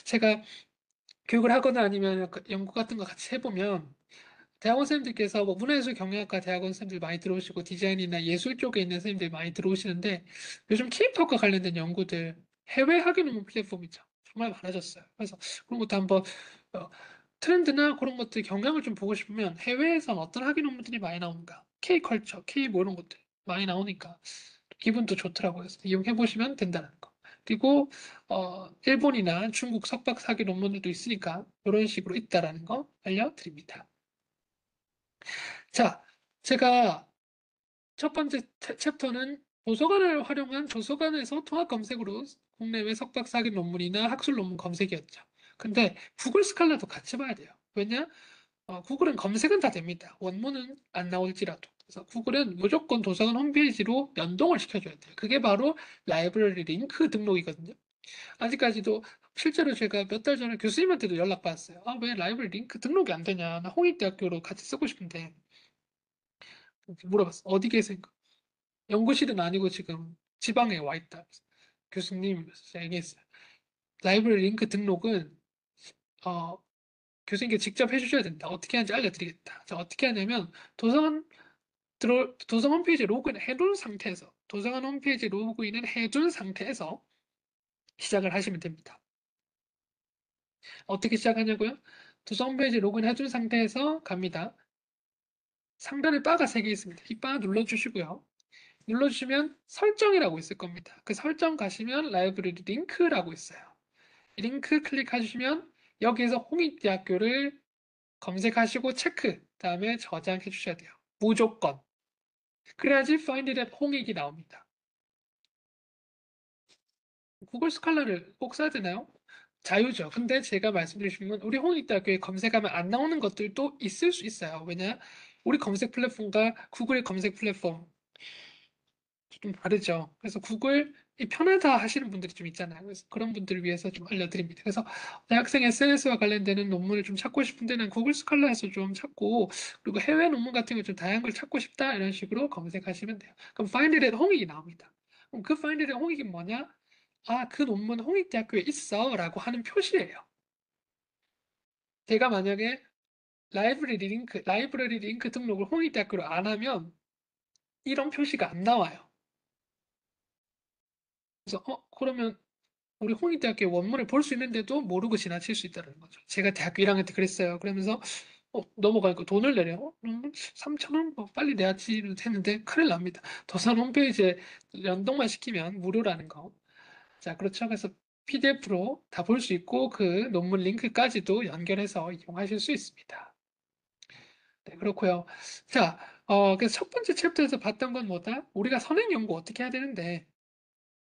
제가 교육을 하거나 아니면 연구 같은 거 같이 해보면 대학원 선생님들께서 뭐 문화예술 경영학과 대학원 선생님들 많이 들어오시고 디자인이나 예술 쪽에 있는 선생님들 많이 들어오시는데 요즘 케이팝과 관련된 연구들 해외 학위 논문 플랫폼이죠. 정말 많아졌어요. 그래서 그런 것도 한번 어, 트렌드나 그런 것들 경향을 좀 보고 싶으면 해외에선 어떤 학위 논문들이 많이 나오는가 K컬처, K 뭐 이런 것들 많이 나오니까 기분도 좋더라고요. 그래서 이용해 보시면 된다는 거. 그리고 일본이나 중국 석박 사기 논문들도 있으니까 이런 식으로 있다라는 거 알려드립니다. 자, 제가 첫 번째 챕터는 도서관을 활용한 도서관에서 통합 검색으로 국내외 석박 사기 논문이나 학술 논문 검색이었죠. 근데 구글 스칼라도 같이 봐야 돼요. 왜냐? 구글은 검색은 다 됩니다. 원문은 안 나올지라도. 그래서 구글은 무조건 도서관 홈페이지로 연동을 시켜줘야 돼요. 그게 바로 라이브러리 링크 등록이거든요. 아직까지도 실제로 제가 몇 달 전에 교수님한테도 연락받았어요. 왜 라이브러리 링크 등록이 안 되냐? 나 홍익대학교로 같이 쓰고 싶은데. 물어봤어. 어디 계세요? 연구실은 아니고 지금 지방에 와 있다. 교수님 제가 얘기했어요. 라이브러리 링크 등록은 어, 교수님께 직접 해주셔야 된다. 어떻게 하는지 알려드리겠다. 자, 어떻게 하냐면 도서관 홈페이지 로그인 해둔 상태에서 도서관 홈페이지 로그인을 해둔 상태에서 시작을 하시면 됩니다. 어떻게 시작하냐고요? 도서관 홈페이지 로그인 해둔 상태에서 갑니다. 상단에 바가 3개 있습니다. 이 바 눌러주시고요. 눌러주시면 설정이라고 있을 겁니다. 그 설정 가시면 라이브러리 링크라고 있어요. 링크 클릭하시면 여기에서 홍익대학교를 검색하시고 체크, 다음에 저장해 주셔야 돼요. 무조건. 그래야지 Find it at 홍익이 나옵니다. 구글 스칼라를 꼭 써야 되나요? 자유죠. 근데 제가 말씀드리신 건 우리 홍익대학교에 검색하면 안 나오는 것들도 있을 수 있어요. 왜냐? 우리 검색 플랫폼과 구글의 검색 플랫폼 좀 다르죠. 그래서 구글이 편하다 하시는 분들이 좀 있잖아요. 그래서 그런 분들을 위해서 좀 알려드립니다. 그래서 대학생 SNS와 관련되는 논문을 좀 찾고 싶은데 는 구글 스칼라에서 좀 찾고 그리고 해외 논문 같은 거 좀 다양한 걸 찾고 싶다 이런 식으로 검색하시면 돼요. 그럼 Find it at 홍익이 나옵니다. 그럼 그 Find it at 홍익이 뭐냐? 아, 그 논문 홍익대학교에 있어 라고 하는 표시예요. 제가 만약에 라이브러리 링크 등록을 홍익대학교로 안 하면 이런 표시가 안 나와요. 그래서 그러면 우리 홍익대학교 원문을 볼 수 있는데도 모르고 지나칠 수 있다는 거죠. 제가 대학교 1학년 때 그랬어요. 그러면서 넘어가니까 돈을 내래요. 3,000원? 뭐 빨리 내야지 했는데 큰일 납니다. 도산 홈페이지에 연동만 시키면 무료라는 거. 자, 그렇죠. 그래서 PDF로 다 볼 수 있고 그 논문 링크까지도 연결해서 이용하실 수 있습니다. 네, 그렇고요. 자, 그래서 첫 번째 챕터에서 봤던 건 뭐다? 우리가 선행 연구 어떻게 해야 되는데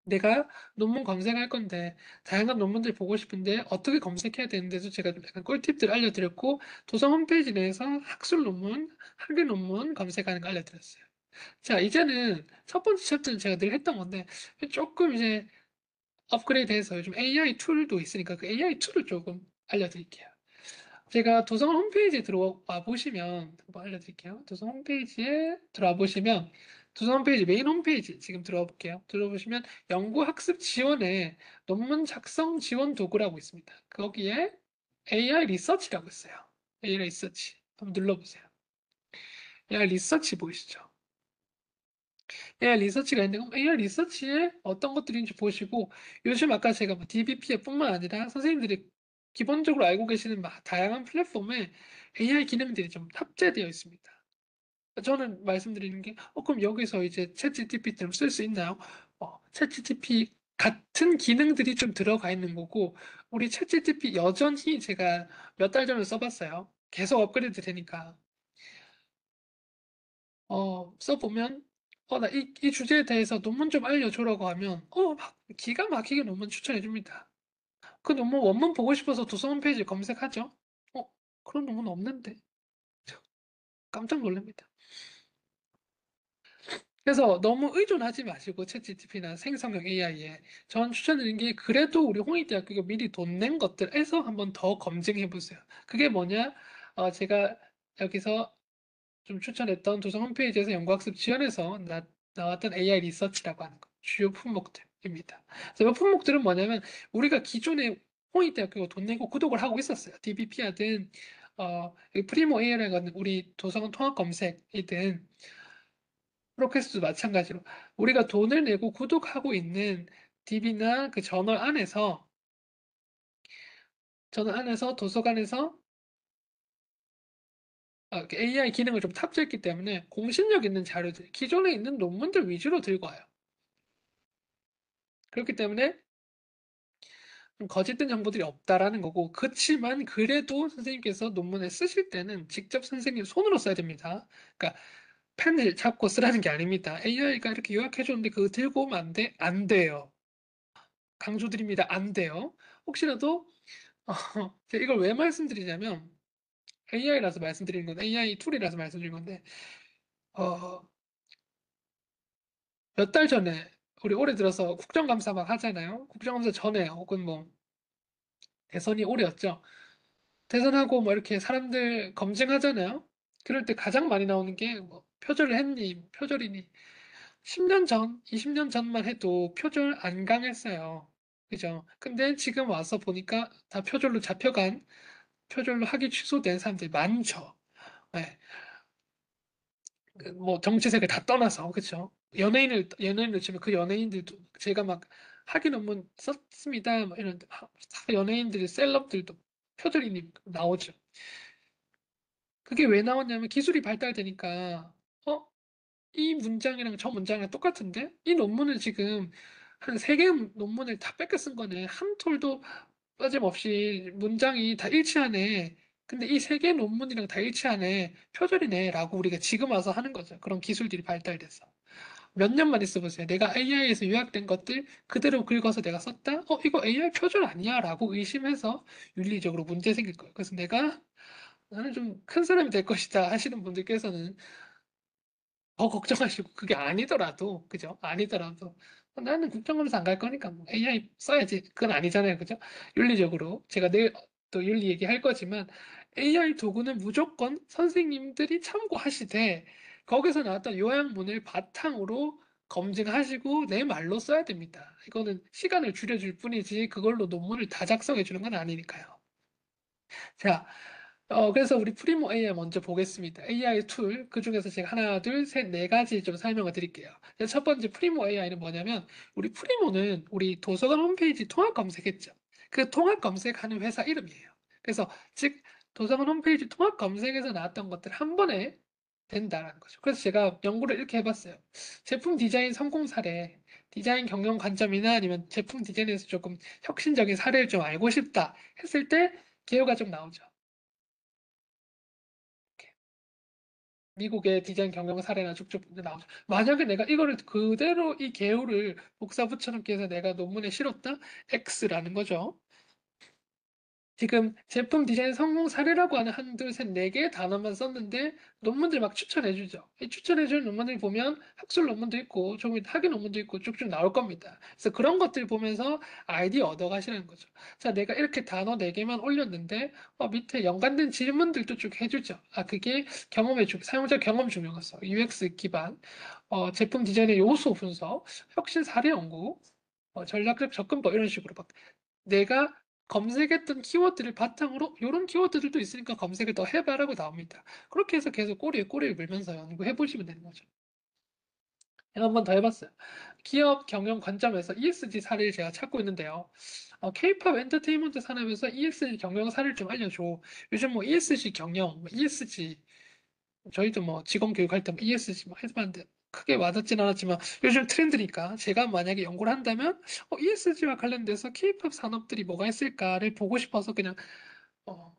내가 논문 검색할 건데 다양한 논문들 보고 싶은데 어떻게 검색해야 되는데도 제가 좀 약간 꿀팁들 알려드렸고 도서 홈페이지 내에서 학술 논문, 학위 논문 검색하는 거 알려드렸어요. 자, 이제는 첫 번째 챕터는 제가 늘 했던 건데 조금 이제 업그레이드해서 요즘 AI 툴도 있으니까 그 AI 툴을 조금 알려드릴게요. 제가 도서관 홈페이지에 들어와 보시면 한번 알려드릴게요. 도서관 홈페이지에 들어와 보시면 도서관 홈페이지 메인 홈페이지 지금 들어와 볼게요. 들어보시면 연구학습 지원에 논문 작성 지원 도구라고 있습니다. 거기에 AI 리서치라고 있어요. AI 리서치 한번 눌러보세요. AI 리서치 보이시죠? AI 리서치가 있는데 그럼 AI 리서치에 어떤 것들인지 보시고 요즘 아까 제가 뭐 DBP뿐만 아니라 선생님들이 기본적으로 알고 계시는 다양한 플랫폼에 AI 기능들이 좀 탑재되어 있습니다. 저는 말씀드리는 게 그럼 여기서 이제 챗GPT를 쓸 수 있나요? 챗GPT 같은 기능들이 좀 들어가 있는 거고 우리 챗GPT 여전히 제가 몇 달 전에 써봤어요. 계속 업그레이드 되니까. 써보면, 나 이 주제에 대해서 논문 좀 알려주라고 하면, 막 기가 막히게 논문 추천해줍니다. 그 논문 원문 보고 싶어서 도서 홈페이지 검색하죠? 그런 논문 없는데. 깜짝 놀랍니다. 그래서 너무 의존하지 마시고, 챗GPT나 생성형 AI에. 전 추천드리는 게, 그래도 우리 홍익대학교가 미리 돈 낸 것들에서 한번 더 검증해보세요. 그게 뭐냐? 제가 여기서 좀 추천했던 도서 홈페이지에서 연구학습 지원에서 나왔던 AI 리서치라고 하는 거, 주요 품목들입니다. 그래서 이 품목들은 뭐냐면 우리가 기존에 홍익대학교가 돈 내고 구독을 하고 있었어요. DBP 하든 이 프리모 AI라고 하는 우리 도서관 통합 검색이든 프로퀘스트도 마찬가지로 우리가 돈을 내고 구독하고 있는 DB나 그 저널 안에서 도서관에서 AI 기능을 좀 탑재했기 때문에 공신력 있는 자료들, 기존에 있는 논문들 위주로 들고 와요. 그렇기 때문에 좀 거짓된 정보들이 없다라는 거고, 그렇지만 그래도 선생님께서 논문에 쓰실 때는 직접 선생님 손으로 써야 됩니다. 그러니까 펜을 잡고 쓰라는 게 아닙니다. AI가 이렇게 요약해줬는데 그거 들고 오면 안 돼? 안 돼요. 강조드립니다. 안 돼요. 혹시라도 어, 제가 이걸 왜 말씀드리냐면 AI라서 말씀드리는 건데 AI 툴이라서 말씀드리는 건데 어, 몇 달 전에 우리 올해 들어서 국정감사 막 하잖아요. 국정감사 전에 혹은 뭐 대선이 올해였죠. 대선하고 뭐 이렇게 사람들 검증하잖아요. 그럴 때 가장 많이 나오는 게 뭐 표절을 했니, 표절이니. 10년 전, 20년 전만 해도 표절 안 강했어요. 그죠? 근데 지금 와서 보니까 다 표절로 잡혀간, 표절로 학위 취소된 사람들이 많죠. 네. 뭐 정치색을 다 떠나서, 그죠? 연예인을 치면 그 연예인들도 제가 막 학위 논문 썼습니다. 막 이런, 다 연예인들이, 셀럽들도 표절이니 나오죠. 그게 왜 나왔냐면 기술이 발달되니까, 어? 이 문장이랑 저 문장이랑 똑같은데 이 논문을 지금 한 세 개 논문을 다 뺏겨 쓴 거네. 한 톨도 빠짐없이 문장이 다 일치하네. 근데 이 세 개 논문이랑 다 일치하네. 표절이네라고 우리가 지금 와서 하는 거죠. 그런 기술들이 발달돼서. 몇 년만 있어 보세요. 내가 AI에서 요약된 것들 그대로 긁어서 내가 썼다? 이거 AI 표절 아니야? 라고 의심해서 윤리적으로 문제 생길 거예요. 그래서 나는 좀 큰 사람이 될 것이다 하시는 분들께서는 더 걱정하시고 그게 아니더라도 그죠? 아니더라도 나는 국정감사 안 갈 거니까 뭐 AI 써야지 그건 아니잖아요 그죠? 윤리적으로 제가 내일 또 윤리 얘기할 거지만 AI 도구는 무조건 선생님들이 참고하시되 거기서 나왔던 요약문을 바탕으로 검증하시고 내 말로 써야 됩니다. 이거는 시간을 줄여줄 뿐이지 그걸로 논문을 다 작성해 주는 건 아니니까요. 자, 그래서 우리 프리모 AI 먼저 보겠습니다. AI 툴, 그 중에서 제가 하나, 둘, 셋, 네 가지 좀 설명을 드릴게요. 첫 번째 프리모 AI는 뭐냐면, 우리 프리모는 우리 도서관 홈페이지 통합 검색했죠. 그 통합 검색하는 회사 이름이에요. 그래서, 즉, 도서관 홈페이지 통합 검색에서 나왔던 것들 한 번에 된다라는 거죠. 그래서 제가 연구를 이렇게 해봤어요. 제품 디자인 성공 사례, 디자인 경영 관점이나 아니면 제품 디자인에서 조금 혁신적인 사례를 좀 알고 싶다 했을 때, 개요가 좀 나오죠. 미국의 디자인 경영 사례나 쭉쭉 나오죠. 만약에 내가 이거를 그대로 이 개요를 복사 붙여넣기 해서 내가 논문에 실었다? X라는 거죠. 지금 제품 디자인 성공 사례라고 하는 한, 둘, 셋, 네 개의 단어만 썼는데 논문들 막 추천해주죠. 이 추천해주는 논문을 보면 학술 논문도 있고 좀 학위 논문도 있고 쭉쭉 나올 겁니다. 그래서 그런 것들 보면서 아이디어 얻어가시는 거죠. 자, 내가 이렇게 단어 네 개만 올렸는데 밑에 연관된 질문들도 쭉 해주죠. 그게 사용자 경험 증명서, UX 기반, 제품 디자인의 요소 분석, 혁신 사례 연구, 전략적 접근법 이런 식으로 막 내가 검색했던 키워드를 바탕으로 이런 키워드들도 있으니까 검색을 더 해봐라고 나옵니다. 그렇게 해서 계속 꼬리에 꼬리를 물면서 연구해 보시면 되는 거죠. 제가 한 번 더 해봤어요. 기업 경영 관점에서 ESG 사례를 제가 찾고 있는데요. K-pop 엔터테인먼트 산업에서 ESG 경영 사례를 좀 알려줘. 요즘 뭐 ESG 경영, 뭐 ESG 저희도 뭐 직원 교육할 때 ESG 뭐 해봤는데 크게 와닿진 않았지만 요즘 트렌드니까 제가 만약에 연구를 한다면 ESG와 관련돼서 K-pop 산업들이 뭐가 있을까를 보고 싶어서 그냥 어,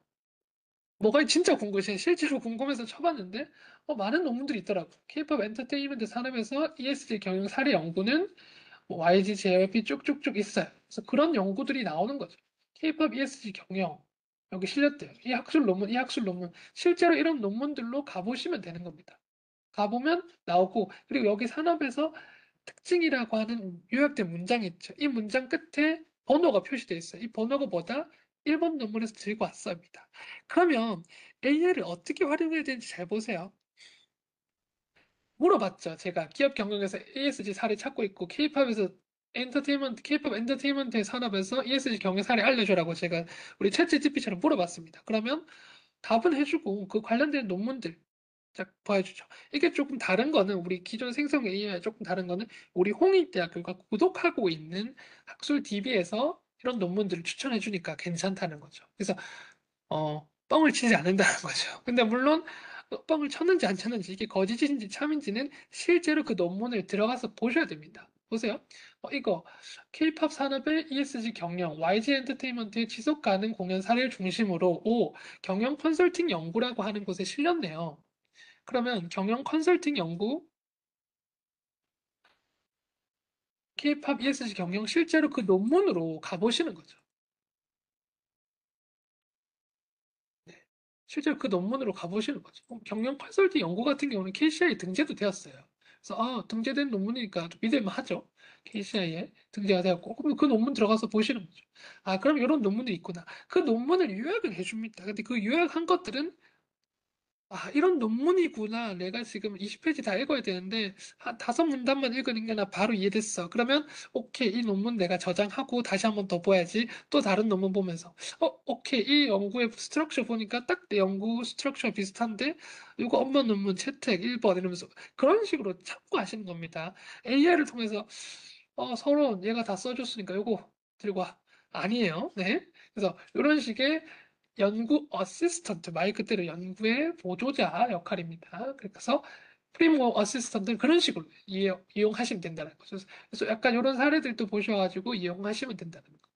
뭐가 진짜 궁금해 실제로 궁금해서 쳐봤는데 많은 논문들이 있더라고. K-pop 엔터테인먼트 산업에서 ESG 경영 사례 연구는 뭐 YG, JYP 쭉쭉쭉 있어요. 그래서 그런 연구들이 나오는 거죠. K-pop ESG 경영 여기 실렸대요. 이 학술 논문 실제로 이런 논문들로 가보시면 되는 겁니다. 가보면 나오고 그리고 여기 산업에서 특징이라고 하는 요약된 문장이 있죠. 이 문장 끝에 번호가 표시되어 있어요. 이 번호가 뭐다? 1번 논문에서 들고 왔습니다. 그러면 AI를 어떻게 활용해야 되는지 잘 보세요. 물어봤죠. 제가 기업 경영에서 ESG 사례 찾고 있고 K-pop 엔터테인먼트 산업에서 ESG 경영 사례 알려줘라고 제가 우리 챗GPT처럼 물어봤습니다. 그러면 답은 해주고 그 관련된 논문들 쫙 보여주죠. 이게 조금 다른 거는 우리 기존 생성 AI와 조금 다른 거는 우리 홍익대학교가 구독하고 있는 학술 DB에서 이런 논문들을 추천해 주니까 괜찮다는 거죠. 그래서 뻥을 치지 않는다는 거죠. 근데 물론 뻥을 쳤는지 안 쳤는지 이게 거짓인지 참인지는 실제로 그 논문을 들어가서 보셔야 됩니다. 보세요. 이거 K-팝 산업의 ESG 경영, YG 엔터테인먼트의 지속 가능 공연 사례를 중심으로 경영 컨설팅 연구라고 하는 곳에 실렸네요. 그러면 경영 컨설팅 연구, K-팝 ESG 경영 실제로 그 논문으로 가보시는 거죠. 네. 실제로 그 논문으로 가보시는 거죠. 경영 컨설팅 연구 같은 경우는 KCI 등재도 되었어요. 그래서 등재된 논문이니까 좀 믿을만 하죠. KCI에 등재가 되었고 그럼 그 논문 들어가서 보시는 거죠. 그럼 이런 논문이 있구나. 그 논문을 요약을 해줍니다. 근데 그 요약한 것들은 이런 논문이구나. 내가 지금 20페이지 다 읽어야 되는데, 한 다섯 문단만 읽으니까 나 바로 이해됐어. 그러면, 오케이. 이 논문 내가 저장하고 다시 한번 더 봐야지. 또 다른 논문 보면서, 오케이. 이 연구의 스트럭처 보니까 딱 내 연구 스트럭처 비슷한데, 이거 업무 논문 채택 1번 이러면서 그런 식으로 참고하시는 겁니다. AI를 통해서, 서로 얘가 다 써줬으니까 이거 들고 와. 아니에요. 네. 그래서 이런 식의 연구 어시스턴트, 말 그대로 연구의 보조자 역할입니다. 그래서 프리모 어시스턴트 그런 식으로 이용하시면 된다는 거죠. 그래서 약간 이런 사례들도 보셔가지고 이용하시면 된다는 거.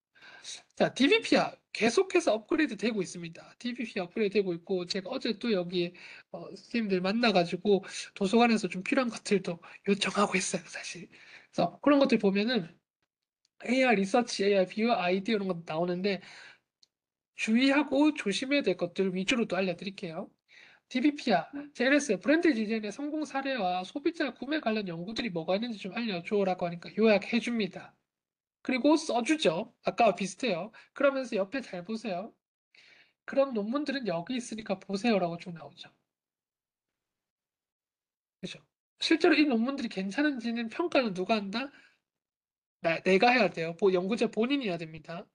자, DBPR 계속해서 업그레이드 되고 있습니다. DBP 업그레이드 되고 있고 제가 어제 또 여기 선생님들 만나가지고 도서관에서 좀 필요한 것들도 요청하고 있어요, 사실. 그래서 그런 것들 보면은 AI 리서치, AI 비유, 아이디어 이런 것 나오는데 주의하고 조심해야 될 것들 위주로 또 알려드릴게요. DBP야, JLS 브랜드 디자인의 성공 사례와 소비자 구매 관련 연구들이 뭐가 있는지 좀 알려줘라고 하니까 요약해줍니다. 그리고 써주죠. 아까와 비슷해요. 그러면서 옆에 잘 보세요. 그런 논문들은 여기 있으니까 보세요라고 쭉 나오죠. 그죠? 실제로 이 논문들이 괜찮은지는 평가는 누가 한다? 내가 해야 돼요. 연구자 본인이 해야 됩니다.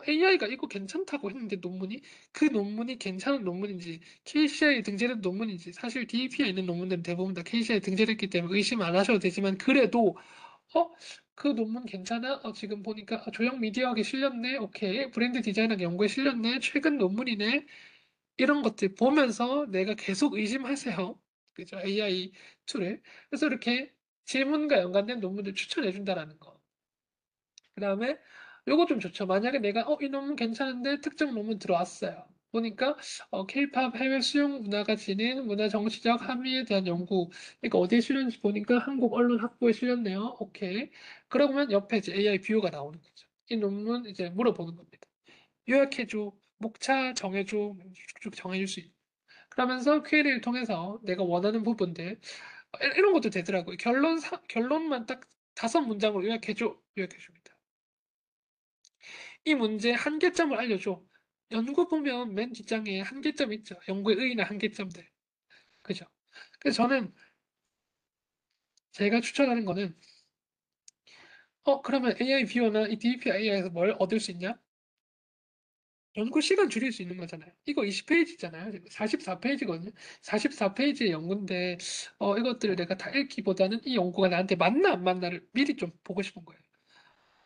AI가 이거 괜찮다고 했는데 논문이 그 논문이 괜찮은 논문인지 KCI에 등재된 논문인지 사실 DEP에 있는 논문들은 대부분 다 KCI에 등재됐기 때문에 의심 안 하셔도 되지만 그래도 어? 그 논문 괜찮아? 지금 보니까 조형 미디어학에 실렸네. 오케이. 브랜드 디자인학 연구에 실렸네. 최근 논문이네. 이런 것들 보면서 내가 계속 의심하세요. 그죠? AI 툴을. 그래서 이렇게 질문과 연관된 논문을 추천해 준다라는 거. 그 다음에 요거 좀 좋죠. 만약에 내가 이 논문 괜찮은데 특정 논문 들어왔어요. 보니까 K-팝 해외 수용 문화가 지닌 문화 정치적 함의에 대한 연구. 그러니까 어디에 실렸는지 보니까 한국 언론 학부에 실렸네요. 오케이. 그러면 옆에 이제 AI 비유가 나오는 거죠. 이 논문 이제 물어보는 겁니다. 요약해줘. 목차 정해줘. 쭉쭉 정해줄 수 있고. 그러면서 Q&A를 통해서 내가 원하는 부분들 이런 것도 되더라고요. 결론만 딱 5문장으로 요약해줘. 요약해줍니다. 이 문제의 한계점을 알려줘. 연구 보면 맨 뒷장에 한계점 있죠. 연구의 의의나 한계점들. 그죠? 그래서 저는 제가 추천하는 거는 그러면 AI 비어나 이 DeepP AI에서 뭘 얻을 수 있냐? 연구 시간 줄일 수 있는 거잖아요. 이거 20페이지잖아요. 44페이지거든요. 44페이지의 연구인데 이것들을 내가 다 읽기보다는 이 연구가 나한테 맞나 안 맞나를 미리 좀 보고 싶은 거예요.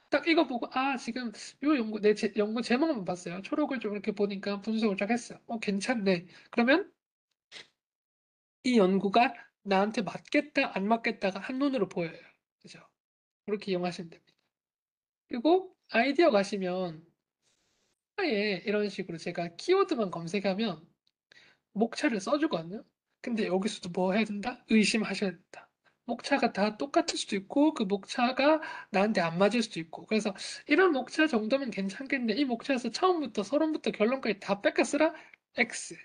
딱 이거 보고 지금 요 연구 연구 제목만 봤어요. 초록을 좀 이렇게 보니까 분석을 쫙 했어요. 괜찮네. 그러면 이 연구가 나한테 맞겠다, 안 맞겠다가 한눈으로 보여요. 그죠? 그렇게 이용하시면 됩니다. 그리고 아이디어 가시면 아예 이런 식으로 제가 키워드만 검색하면 목차를 써주거든요. 근데 여기서도 뭐 해야 된다? 의심하셔야 된다. 목차가 다 똑같을 수도 있고 그 목차가 나한테 안 맞을 수도 있고 그래서 이런 목차 정도면 괜찮겠네. 이 목차에서 처음부터 서론부터 결론까지 다 뺏겨 쓰라? X.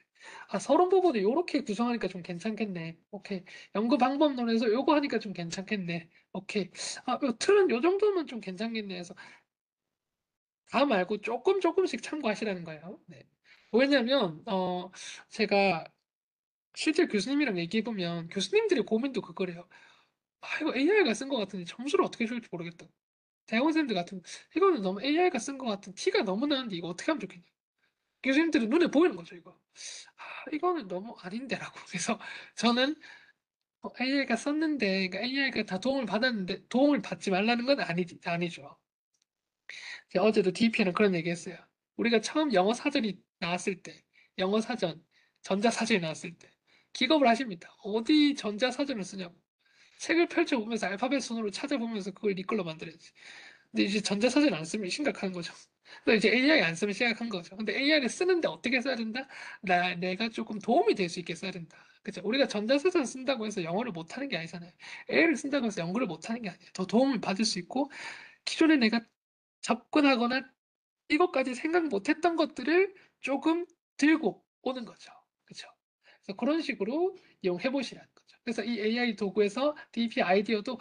서론 부분을 이렇게 구성하니까 좀 괜찮겠네. 오케이. 연구 방법론에서 요거 하니까 좀 괜찮겠네. 오케이. 요 틀은 요 정도면 좀 괜찮겠네 해서 다 말고 조금씩 참고하시라는 거예요. 네. 왜냐면 제가 실제 교수님이랑 얘기해보면 교수님들의 고민도 그거래요. 이거 AI가 쓴 것 같은데 점수를 어떻게 줄지 모르겠다. 대학원생들 같은 이거는 너무 AI가 쓴 것 같은 티가 너무 나는데 이거 어떻게 하면 좋겠냐. 교수님들은 눈에 보이는 거죠, 이거. 이거는 너무 아닌데라고. 그래서 저는 AI가 썼는데, 그러니까 AI가 다 도움을 받았는데 도움을 받지 말라는 건 아니죠. 제가 어제도 DP는 그런 얘기 했어요. 우리가 처음 영어 사전이 나왔을 때, 영어 사전, 전자사전이 나왔을 때, 기겁을 하십니다. 어디 전자사전을 쓰냐고. 책을 펼쳐보면서 알파벳 순으로 찾아보면서 그걸 네 걸로 만들어야지. 근데 이제 전자사전 안 쓰면 심각한 거죠. 그래서 이제 AI 안 쓰면 심각한 거죠. 근데 AI를 쓰는데 어떻게 써야 된다? 내가 조금 도움이 될 수 있게 써야 된다. 그죠? 우리가 전자사전 쓴다고 해서 영어를 못하는 게 아니잖아요. AI를 쓴다고 해서 영어를 못하는 게 아니에요. 더 도움을 받을 수 있고, 기존에 내가 접근하거나 이것까지 생각 못했던 것들을 조금 들고 오는 거죠. 그렇죠? 그래서 그런 식으로 이용해 보시라는 거죠. 그래서 이 AI 도구에서 DP 아이디어도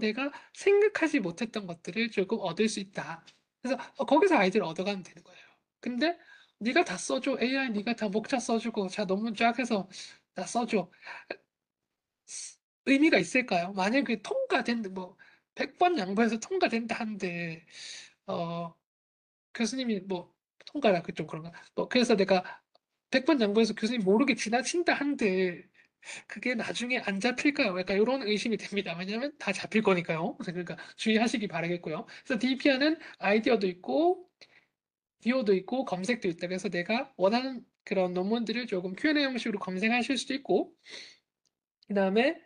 내가 생각하지 못했던 것들을 조금 얻을 수 있다. 그래서 거기서 아이디어를 얻어가면 되는 거예요. 근데 네가 다 써줘. AI 네가 다 목차 써주고 자 논문 쫙 해서 다 써줘. 의미가 있을까요? 만약에 그게 통과된 뭐 100번 양보해서 통과된다 한데 어 교수님이 뭐 통과라 그 좀 그런가 그래서 내가 100번 양보해서 교수님 모르게 지나친다 한들 그게 나중에 안 잡힐까요? 약간 이런 의심이 됩니다. 왜냐하면 다 잡힐 거니까요. 그러니까 주의하시기 바라겠고요. 그래서 DPR은 아이디어도 있고 비오도 있고 검색도 있다. 그래서 내가 원하는 그런 논문들을 조금 Q&A 형식으로 검색하실 수도 있고 그다음에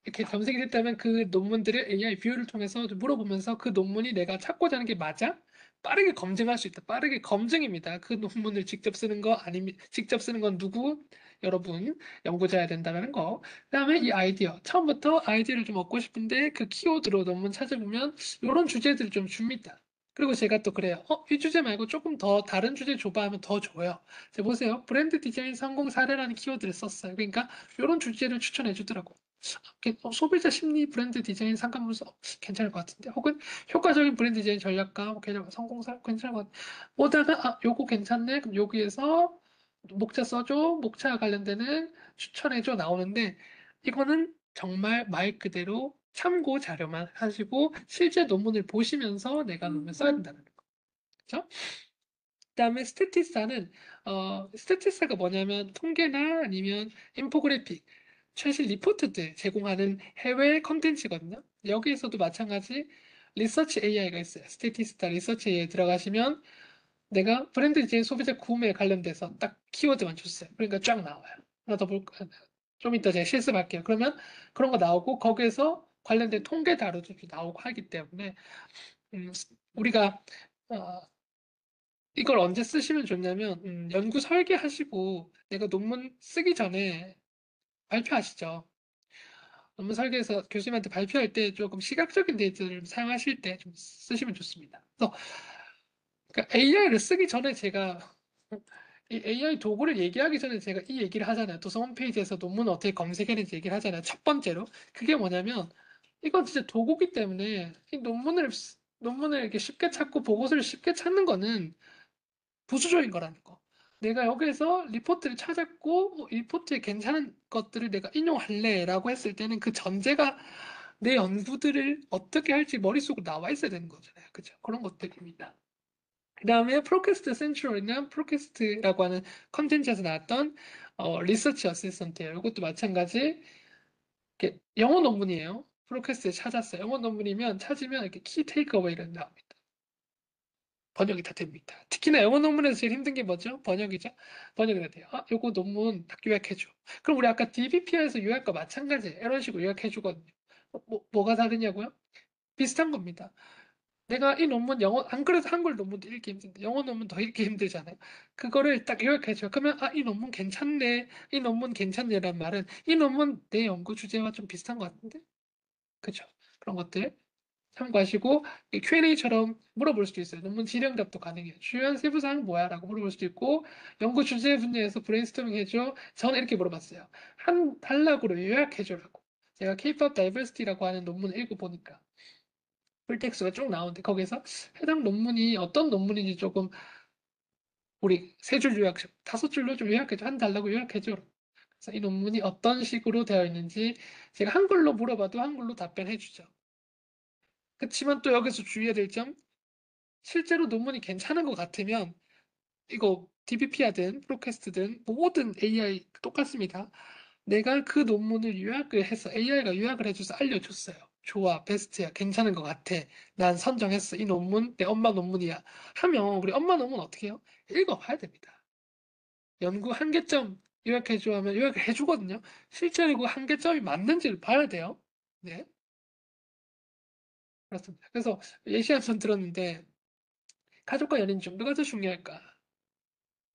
이렇게 검색이 됐다면 그 논문들을 AI 뷰를 통해서 물어보면서 그 논문이 내가 찾고자 하는 게 맞아? 빠르게 검증할 수 있다. 빠르게 검증입니다. 그 논문을 직접 쓰는 거 아니면 직접 쓰는 건 누구? 여러분 연구자야 된다는 거. 그다음에 이 아이디어. 처음부터 아이디어를 좀 얻고 싶은데 그 키워드로 논문 찾아보면 이런 주제들을 좀 줍니다. 그리고 제가 또 그래요. 이 주제 말고 조금 더 다른 주제 줘봐 하면 더 줘요. 자, 보세요. 브랜드 디자인 성공 사례라는 키워드를 썼어요. 그러니까 이런 주제를 추천해 주더라고. 소비자 심리 브랜드 디자인 상관문서 괜찮을 것 같은데 혹은 효과적인 브랜드 디자인 전략가 뭐 성공사 괜찮을 것 같아. 오다가 요거 괜찮네 그럼 여기에서 목차 써줘 목차 관련되는 추천해줘 나오는데 이거는 정말 말 그대로 참고 자료만 하시고 실제 논문을 보시면서 내가 논문 써야 된다는 거. 그렇죠? 그다음에 스태티스타가 뭐냐면 통계나 아니면 인포그래픽, 최신 리포트들 제공하는 해외 컨텐츠거든요. 여기에서도 마찬가지 리서치 AI가 있어요. 스태티스타 리서치 AI 들어가시면 내가 브랜드 디자인 소비자 구매 관련돼서 딱 키워드만 줬어요. 그러니까 쫙 나와요. 하나 더 볼까? 좀 이따 제가 실습할게요. 그러면 그런 거 나오고 거기에서 관련된 통계 자료도 나오고 하기 때문에 음, 우리가 어, 이걸 언제 쓰시면 좋냐면 연구 설계하시고 내가 논문 쓰기 전에 발표하시죠. 논문 설계해서 교수님한테 발표할 때 조금 시각적인 데이터를 사용하실 때 좀 쓰시면 좋습니다. 그래서 AI를 쓰기 전에 제가 이 AI 도구를 얘기하기 전에 제가 이 얘기를 하잖아요. 도서 홈페이지에서 논문 어떻게 검색했는지 얘기를 하잖아요. 첫 번째로 그게 뭐냐면 이건 진짜 도구기 때문에 이 논문을 이렇게 쉽게 찾고 보고서를 쉽게 찾는 거는 부수적인 거라는 거. 내가 여기에서 리포트를 찾았고, 리포트에 괜찮은 것들을 내가 인용할래라고 했을 때는 그 전제가 내 연구들을 어떻게 할지 머릿속으로 나와 있어야 되는 거잖아요. 그죠? 그런 것들입니다. 그 다음에 프로캐스트 센트럴이나 프로캐스트라고 하는 컨텐츠에서 나왔던 리서치 어시스턴트예요. 이것도 마찬가지 이렇게 영어 논문이에요. 프로캐스트에 찾았어요. 영어 논문이면 찾으면 이렇게 키 테이크어웨이가 나옵니다. 번역이 다 됩니다. 특히나 영어 논문에서 제일 힘든 게 뭐죠? 번역이죠. 번역이 다 돼요. 요거 논문 딱 요약해줘. 그럼 우리 아까 DBP에서 요약과 마찬가지예요. 이런 식으로 요약해주거든요. 뭐가 다르냐고요? 비슷한 겁니다. 내가 이 논문 영어, 안 그래도 한글 논문도 읽기 힘든데 영어 논문 더 읽기 힘들잖아요. 그거를 딱 요약해줘. 그러면 이 논문 괜찮네. 이 논문 괜찮네란 말은 이 논문 내 연구 주제와 좀 비슷한 것 같은데? 그죠? 그런 것들. 참고하시고 Q&A처럼 물어볼 수도 있어요. 논문 질의응답도 가능해요. 주요한 세부사항 뭐야? 라고 물어볼 수도 있고 연구 주제 분야에서 브레인스토밍 해줘. 저는 이렇게 물어봤어요. 한 단락으로 요약해줘라고. 제가 K-pop 다이버시티라고 하는 논문을 읽어보니까 풀텍스트가 쭉 나오는데 거기서 해당 논문이 어떤 논문인지 조금 우리 세 줄 요약, 다섯 줄로 좀 요약해줘. 한 단락으로 요약해줘. 그래서 이 논문이 어떤 식으로 되어 있는지 제가 한글로 물어봐도 한글로 답변해주죠. 그렇지만 또 여기서 주의해야 될 점, 실제로 논문이 괜찮은 것 같으면 이거 DBP하든 프로캐스트든 모든 AI 똑같습니다. 내가 그 논문을 요약을 해서 AI가 요약을 해줘서 알려줬어요. 좋아, 베스트야, 괜찮은 것 같아. 난 선정했어. 이 논문 내 엄마 논문이야. 하면 우리 엄마 논문 어떻게 해요? 읽어봐야 됩니다. 연구 한계점 요약해줘 하면 요약을 해주거든요. 실제로 그 한계점이 맞는지를 봐야 돼요. 네, 그렇습니다. 그래서 예시 한 번 들었는데 가족과 연인 중 누가 더 중요할까?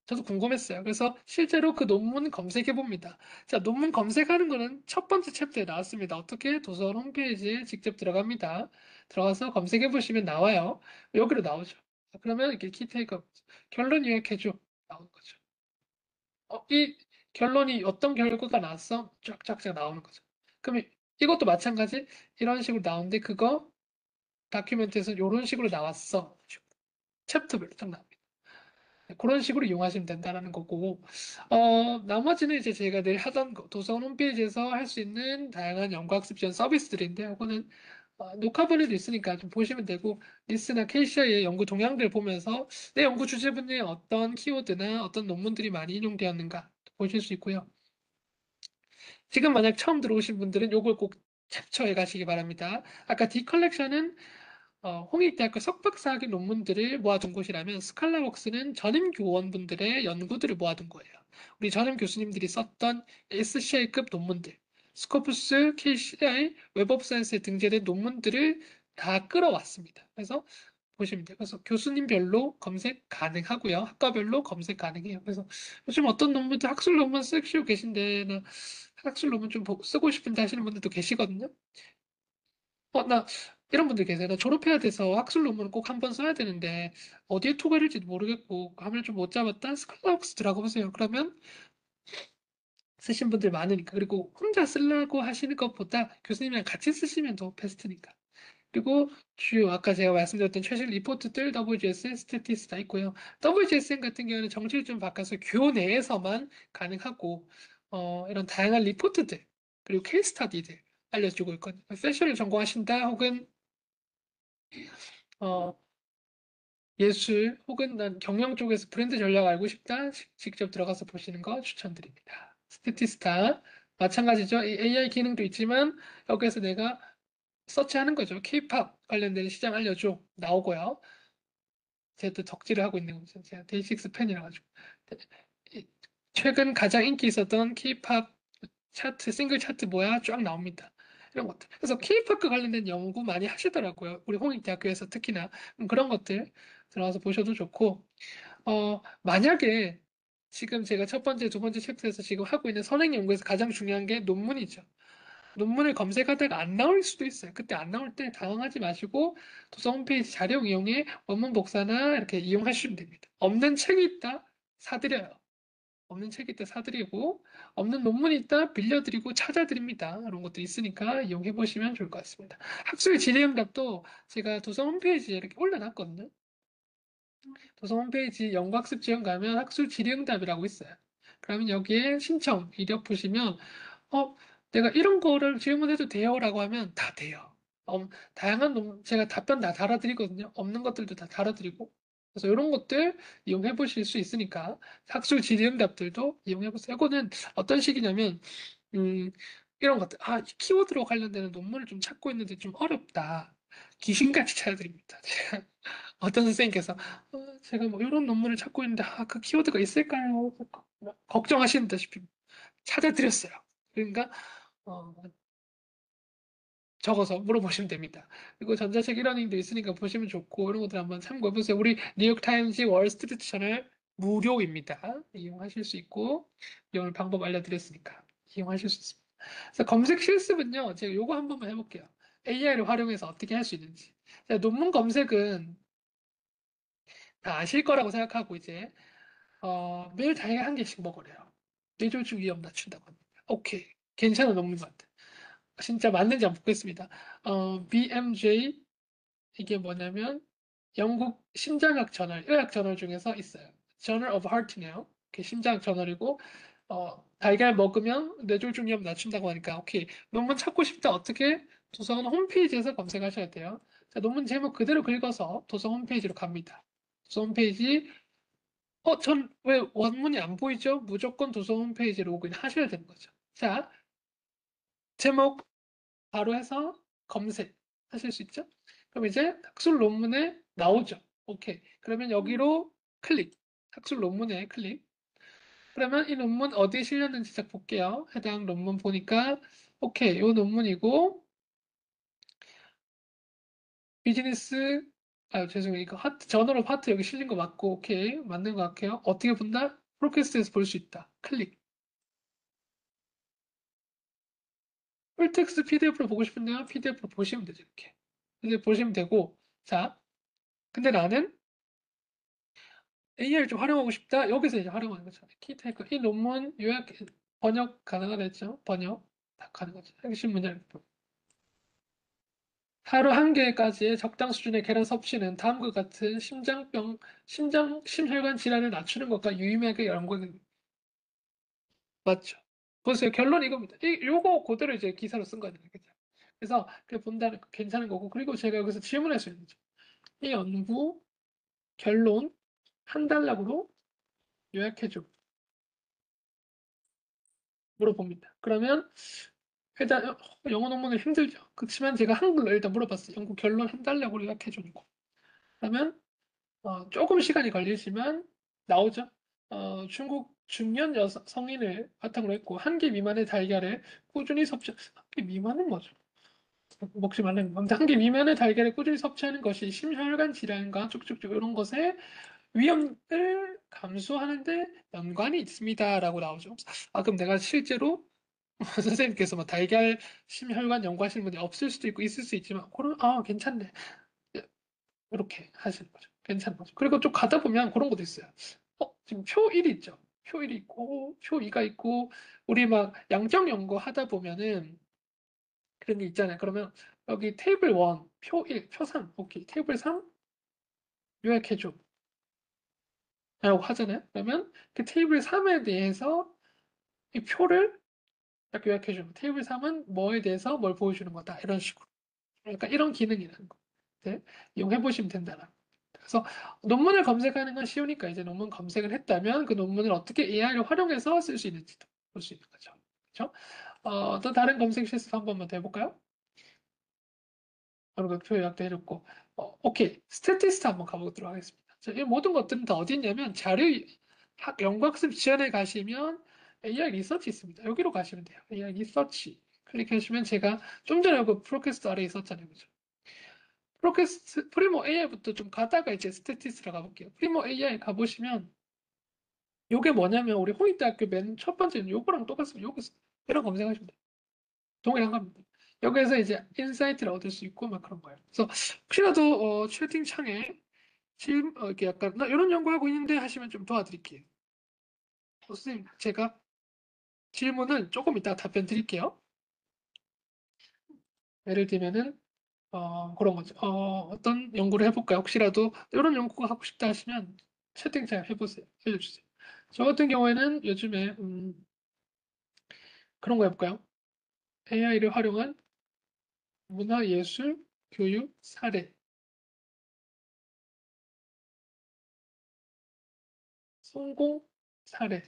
저도 궁금했어요. 그래서 실제로 그 논문 검색해 봅니다. 자, 논문 검색하는 거는 첫 번째 챕터에 나왔습니다. 어떻게 도서관 홈페이지에 직접 들어갑니다. 들어가서 검색해 보시면 나와요. 여기로 나오죠. 그러면 이렇게 키테이크 결론 요약해줘 나오는 거죠. 이 결론이 어떤 결과가 나왔어? 쫙쫙쫙 나오는 거죠. 그럼 이것도 마찬가지 이런 식으로 나오는데 그거 다큐멘트에서 이런 식으로 나왔어. 챕터별로 딱 나옵니다. 그런 식으로 이용하시면 된다는 거고, 나머지는 이제 제가 늘 하던 거, 도서관 홈페이지에서 할 수 있는 다양한 연구학습 지원 서비스들인데, 이거는 녹화본에도 있으니까 좀 보시면 되고, 리스나 케이시아의 연구 동향들 보면서 내 연구 주제 분야에 어떤 키워드나 어떤 논문들이 많이 인용되었는가 보실 수 있고요. 지금 만약 처음 들어오신 분들은 요걸 꼭 캡처해 가시기 바랍니다. 아까 디컬렉션은 홍익대학교 석박사학위 논문들을 모아둔 곳이라면 스칼라웍스는 전임 교원분들의 연구들을 모아둔 거예요. 우리 전임 교수님들이 썼던 SCI급 논문들. 스코프스, KCI, 웹 오브 사이언스에 등재된 논문들을 다 끌어왔습니다. 그래서 보시면 돼요. 그래서 교수님별로 검색 가능하고요. 학과별로 검색 가능해요. 그래서 요즘 어떤 논문들 학술 논문 쓰시고 계신데, 나 학술 논문 좀 쓰고 싶은데 하시는 분들도 계시거든요. 나 이런 분들 계세요. 나 졸업해야 돼서 학술 논문을 꼭 한 번 써야 되는데 어디에 투과할지도 모르겠고 감을 좀 못 잡았다. 스칼라웍스 들어가 보세요. 그러면 쓰신 분들 많으니까. 그리고 혼자 쓰려고 하시는 것보다 교수님이랑 같이 쓰시면 더 베스트니까. 그리고 주요 아까 제가 말씀드렸던 최신 리포트들 WGS, 스태티스 다 있고요. WGSN 같은 경우는 정치를 좀 바꿔서 교 내에서만 가능하고 이런 다양한 리포트들 그리고 케이스 스터디들 알려주고 있거든요. 패션을 전공하신다 혹은 어, 예술 혹은 난 경영 쪽에서 브랜드 전략 알고 싶다 직접 들어가서 보시는 거 추천드립니다. 스태티스타 마찬가지죠. 이 AI 기능도 있지만 여기에서 내가 서치하는 거죠. K-팝 관련된 시장 알려줘 나오고요. 제가 또 덕질을 하고 있는 거죠. 제가 데이식스 팬이라 가지고 최근 가장 인기 있었던 K-팝 차트 싱글 차트 뭐야 쫙 나옵니다. 이런 것들. 그래서 K-팝과 관련된 연구 많이 하시더라고요. 우리 홍익대학교에서 특히나 그런 것들 들어가서 보셔도 좋고 만약에 지금 제가 첫 번째, 두 번째 챕터에서 지금 하고 있는 선행 연구에서 가장 중요한 게 논문이죠. 논문을 검색하다가 안 나올 수도 있어요. 그때 안 나올 때 당황하지 마시고 도서 홈페이지 자료 이용해 원문 복사나 이렇게 이용하시면 됩니다. 없는 책이 있다? 사드려요. 없는 책이 있다 사드리고 없는 논문이 있다 빌려드리고 찾아드립니다. 이런 것도 있으니까 이용해 보시면 좋을 것 같습니다. 학술 질의응답도 제가 도서 홈페이지에 이렇게 올려놨거든요. 도서 홈페이지 연구학습 지원 가면 학술 질의응답이라고 있어요. 그러면 여기에 신청 이력 보시면 내가 이런 거를 질문해도 돼요라고 하면 다 돼요. 다양한 제가 답변 다 달아드리거든요. 없는 것들도 다 달아드리고. 그래서 이런 것들 이용해 보실 수 있으니까 학술 질의응답들도 이용해 보세요. 이거는 어떤 식이냐면 음, 이런 것들. 이 키워드로 관련되는 논문을 좀 찾고 있는데 좀 어렵다. 귀신같이 찾아드립니다. 제가 어떤 선생님께서 제가 뭐 이런 논문을 찾고 있는데 그 키워드가 있을까요? 걱정하시다시피 찾아드렸어요. 그러니까 어, 적어서 물어보시면 됩니다. 그리고 전자책 1러닝도 있으니까 보시면 좋고 이런 것들 한번 참고해보세요. 우리 뉴욕타임즈, 월스트리트 저널 무료입니다. 이용하실 수 있고 이용할 방법 알려드렸으니까 이용하실 수 있습니다. 그래서 검색 실습은요. 제가 요거 한 번만 해볼게요. AI를 활용해서 어떻게 할 수 있는지. 자, 논문 검색은 다 아실 거라고 생각하고 이제 매일 다이가 한 개씩 먹으래요. 뇌졸중 위험 낮춘다고 합니다. 오케이. 괜찮은 논문 같아. 진짜 맞는지 한번 보겠습니다. BMJ 이게 뭐냐면 영국 심장학 저널, 의학 저널 중에서 있어요. Journal of Heart네요. 심장 저널이고 달걀 먹으면 뇌졸중 위험 낮춘다고 하니까 오케이. 논문 찾고 싶다. 어떻게? 도서관 홈페이지에서 검색하셔야 돼요. 자, 논문 제목 그대로 긁어서 도서 홈페이지로 갑니다. 도서 홈페이지 전 왜 원문이 안 보이죠? 무조건 도서 홈페이지 로그인 하셔야 되는 거죠. 자, 제목 바로 해서 검색 하실 수 있죠? 그럼 이제 학술 논문에 나오죠. 오케이. 그러면 여기로 클릭. 학술 논문에 클릭. 그러면 이 논문 어디에 실렸는지 딱 볼게요. 해당 논문 보니까 오케이. 이 논문이고 비즈니스 죄송해요. 이거 저널 오브 하트 여기 실린 거 맞고 오케이. 맞는 것 같아요. 어떻게 본다? 프로캐스트에서 볼 수 있다. 클릭. 풀텍스트 PDF로 보고 싶은데요. PDF로 보시면 되죠. 이렇게. 이제 보시면 되고 자, 근데 나는 AI를 좀 활용하고 싶다. 여기서 이제 활용하는 거죠. 키테이크 이 논문 요약 번역 가능하다 했죠. 번역 다 가능하죠. 핵심 문장 하루 한 개까지의 적당 수준의 계란 섭취는 다음과 같은 심혈관 질환을 낮추는 것과 유의미하게 연관이 맞죠. 보세요. 결론 이겁니다. 요거 그대로 이제 기사로 쓴 거잖아요. 그죠? 그래서 그 본다는 거 괜찮은 거고 그리고 제가 여기서 질문할 수 있는 거죠. 이 연구 결론 한 단락으로 요약해줘. 물어봅니다. 그러면 일단 영어 논문은 힘들죠. 그렇지만 제가 한글로 일단 물어봤어요. 연구 결론 한 단락으로 요약해주는 거. 그러면 조금 시간이 걸리지만 나오죠. 중국 중년 여성 성인을 바탕으로 했고 한 개 미만의 달걀을 꾸준히 섭취. 한 개 미만은 뭐죠? 먹지 말라는 거. 한 개 미만의 달걀을 꾸준히 섭취하는 것이 심혈관 질환과 쭉쭉쭉 이런 것에 위험을 감소하는데 연관이 있습니다라고 나오죠. 아 그럼 내가 실제로 선생님께서 뭐 달걀 심혈관 연구하시는 분이 없을 수도 있고 있을 수 있지만 그런 아 괜찮네 이렇게 하시는 거죠. 괜찮은 거죠. 그리고 좀 가다 보면 그런 것도 있어요. 지금 표 1이 있죠. 표 1이 있고 표 2가 있고 우리 막 양적 연구 하다 보면은 그런 게 있잖아요. 그러면 여기 테이블 1, 표 1, 표 3, 오케이. 테이블 3 요약해줘. 라고 하잖아요. 그러면 그 테이블 3에 대해서 이 표를 딱 요약해주는 거. 테이블 3은 뭐에 대해서 뭘 보여주는 거다. 이런 식으로. 그러니까 이런 기능이라는 거. 네, 이용해보시면 된다. 그래서 논문을 검색하는 건 쉬우니까 이제 논문 검색을 했다면 그 논문을 어떻게 AI를 활용해서 쓸 수 있는지도 볼 수 있는 거죠. 그렇죠? 또 다른 검색 실습 한 번만 더 해볼까요? 여러 표 요약도 해줬고, 오케이. 스태티스트 한번 가보도록 하겠습니다. 자, 이 모든 것들은 다 어디 있냐면 자료 연구학습 지원에 가시면 AI 리서치 있습니다. 여기로 가시면 돼요. AI 리서치 클릭하시면 제가 좀 전에 그 프로퀘스트 아래 있었잖아요. 그죠? 프로퀘스트 프리모 AI부터 좀 가다가 이제 스태티스트로 가볼게요. 프리모 AI 가보시면 요게 뭐냐면 우리 홍익대학교 맨 첫 번째는 요거랑 똑같습니다. 요거 이런 검색하시면 돼요. 동일한 겁니다. 여기에서 이제 인사이트를 얻을 수 있고 막 그런 거예요. 그래서 혹시라도 채팅창에 지금 이렇게 약간 나 이런 연구하고 있는데 하시면 좀 도와드릴게요. 선생님 제가 질문을 조금 이따 답변 드릴게요. 예를 들면은 그런 거죠. 어떤 연구를 해볼까요? 혹시라도 이런 연구가 하고 싶다 하시면 채팅창 해보세요. 알려주세요. 저 같은 경우에는 요즘에 그런 거 해볼까요? AI를 활용한 문화예술 교육 사례 성공 사례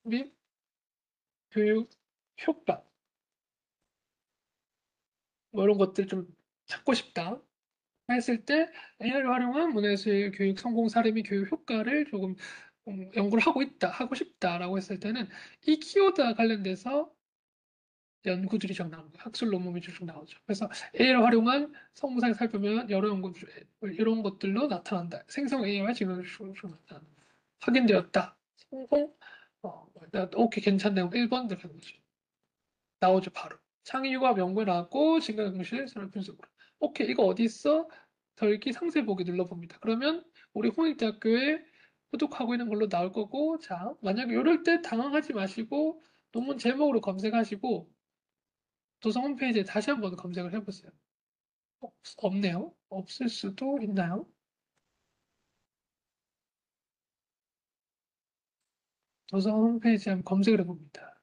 및 교육 효과 뭐 이런 것들 좀 찾고 싶다 했을 때 AI를 활용한 문화예술 교육 성공 사례 및 교육 효과를 조금 연구를 하고 있다 하고 싶다라고 했을 때는 이 키워드와 관련돼서 연구들이 좀 나옵니다. 학술 논문이 쭉 나오죠. 그래서 AI를 활용한 성공사를 살펴보면 여러 연구 이런 것들로 나타난다. 생성 AI와 지금 쭉 나타난다. 확인되었다. 성공 오케이 괜찮네요. 1번 들어가는 거죠. 나오죠 바로. 창의유과 연구에 나왔고 증강경실 산업 분석으로. 오케이 이거 어디 있어? 더 읽기 상세 보기 눌러봅니다. 그러면 우리 홍익대학교에 소속하고 있는 걸로 나올 거고 자 만약에 이럴 때 당황하지 마시고 논문 제목으로 검색하시고 도서 홈페이지에 다시 한번 검색을 해보세요. 없네요. 없을 수도 있나요? 도서 홈페이지에 한번 검색을 해봅니다.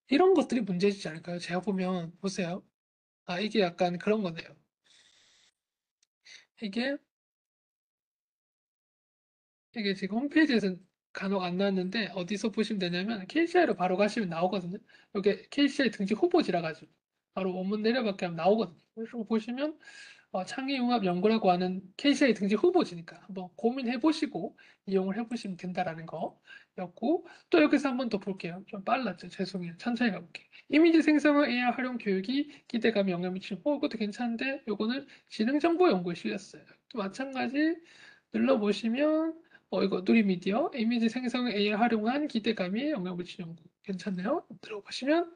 이런 것들이 문제이지 않을까요? 제가 보면 보세요. 아 이게 약간 그런 거네요. 이게 이게 지금 홈페이지에서 간혹 안 나왔는데 어디서 보시면 되냐면 KCI로 바로 가시면 나오거든요. 이게 KCI 등재 후보지라 가지고 바로 원문 내려받게 하면 나오거든요. 그래서 보시면 창의융합연구라고 하는 KCI 등재 후보지니까 한번 고민해 보시고 이용을 해 보시면 된다라는 거였고 또 여기서 한번 더 볼게요. 좀 빨랐죠. 죄송해요. 천천히 가볼게요. 이미지 생성의 AI 활용 교육이 기대감에 영향 미치는 그것도 괜찮은데 요거는 지능정보 연구에 실렸어요. 또 마찬가지 눌러보시면 이거 누리미디어 이미지 생성 AI 활용한 기대감이 영향을 미치는 연구 괜찮네요. 들어보시면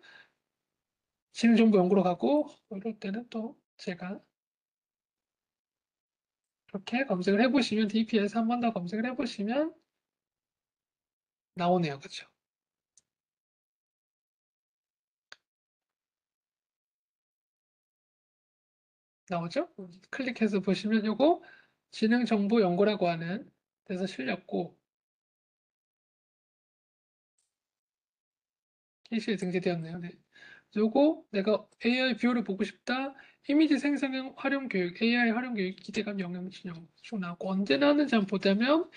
지능정보 연구로 가고 이럴 때는 또 제가 이렇게 검색을 해보시면 DP에서 한 번 더 검색을 해보시면 나오네요. 그렇죠? 나오죠? 클릭해서 보시면 요거 지능정보 연구라고 하는 데서 실렸고 KC에 등재되었네요. 네. 요거 내가 AI 비율을 보고 싶다. 이미지 생성형 활용 교육, AI 활용 교육 기대감 영향 진영 쭉 나왔고 언제 나왔는지 한번 보자면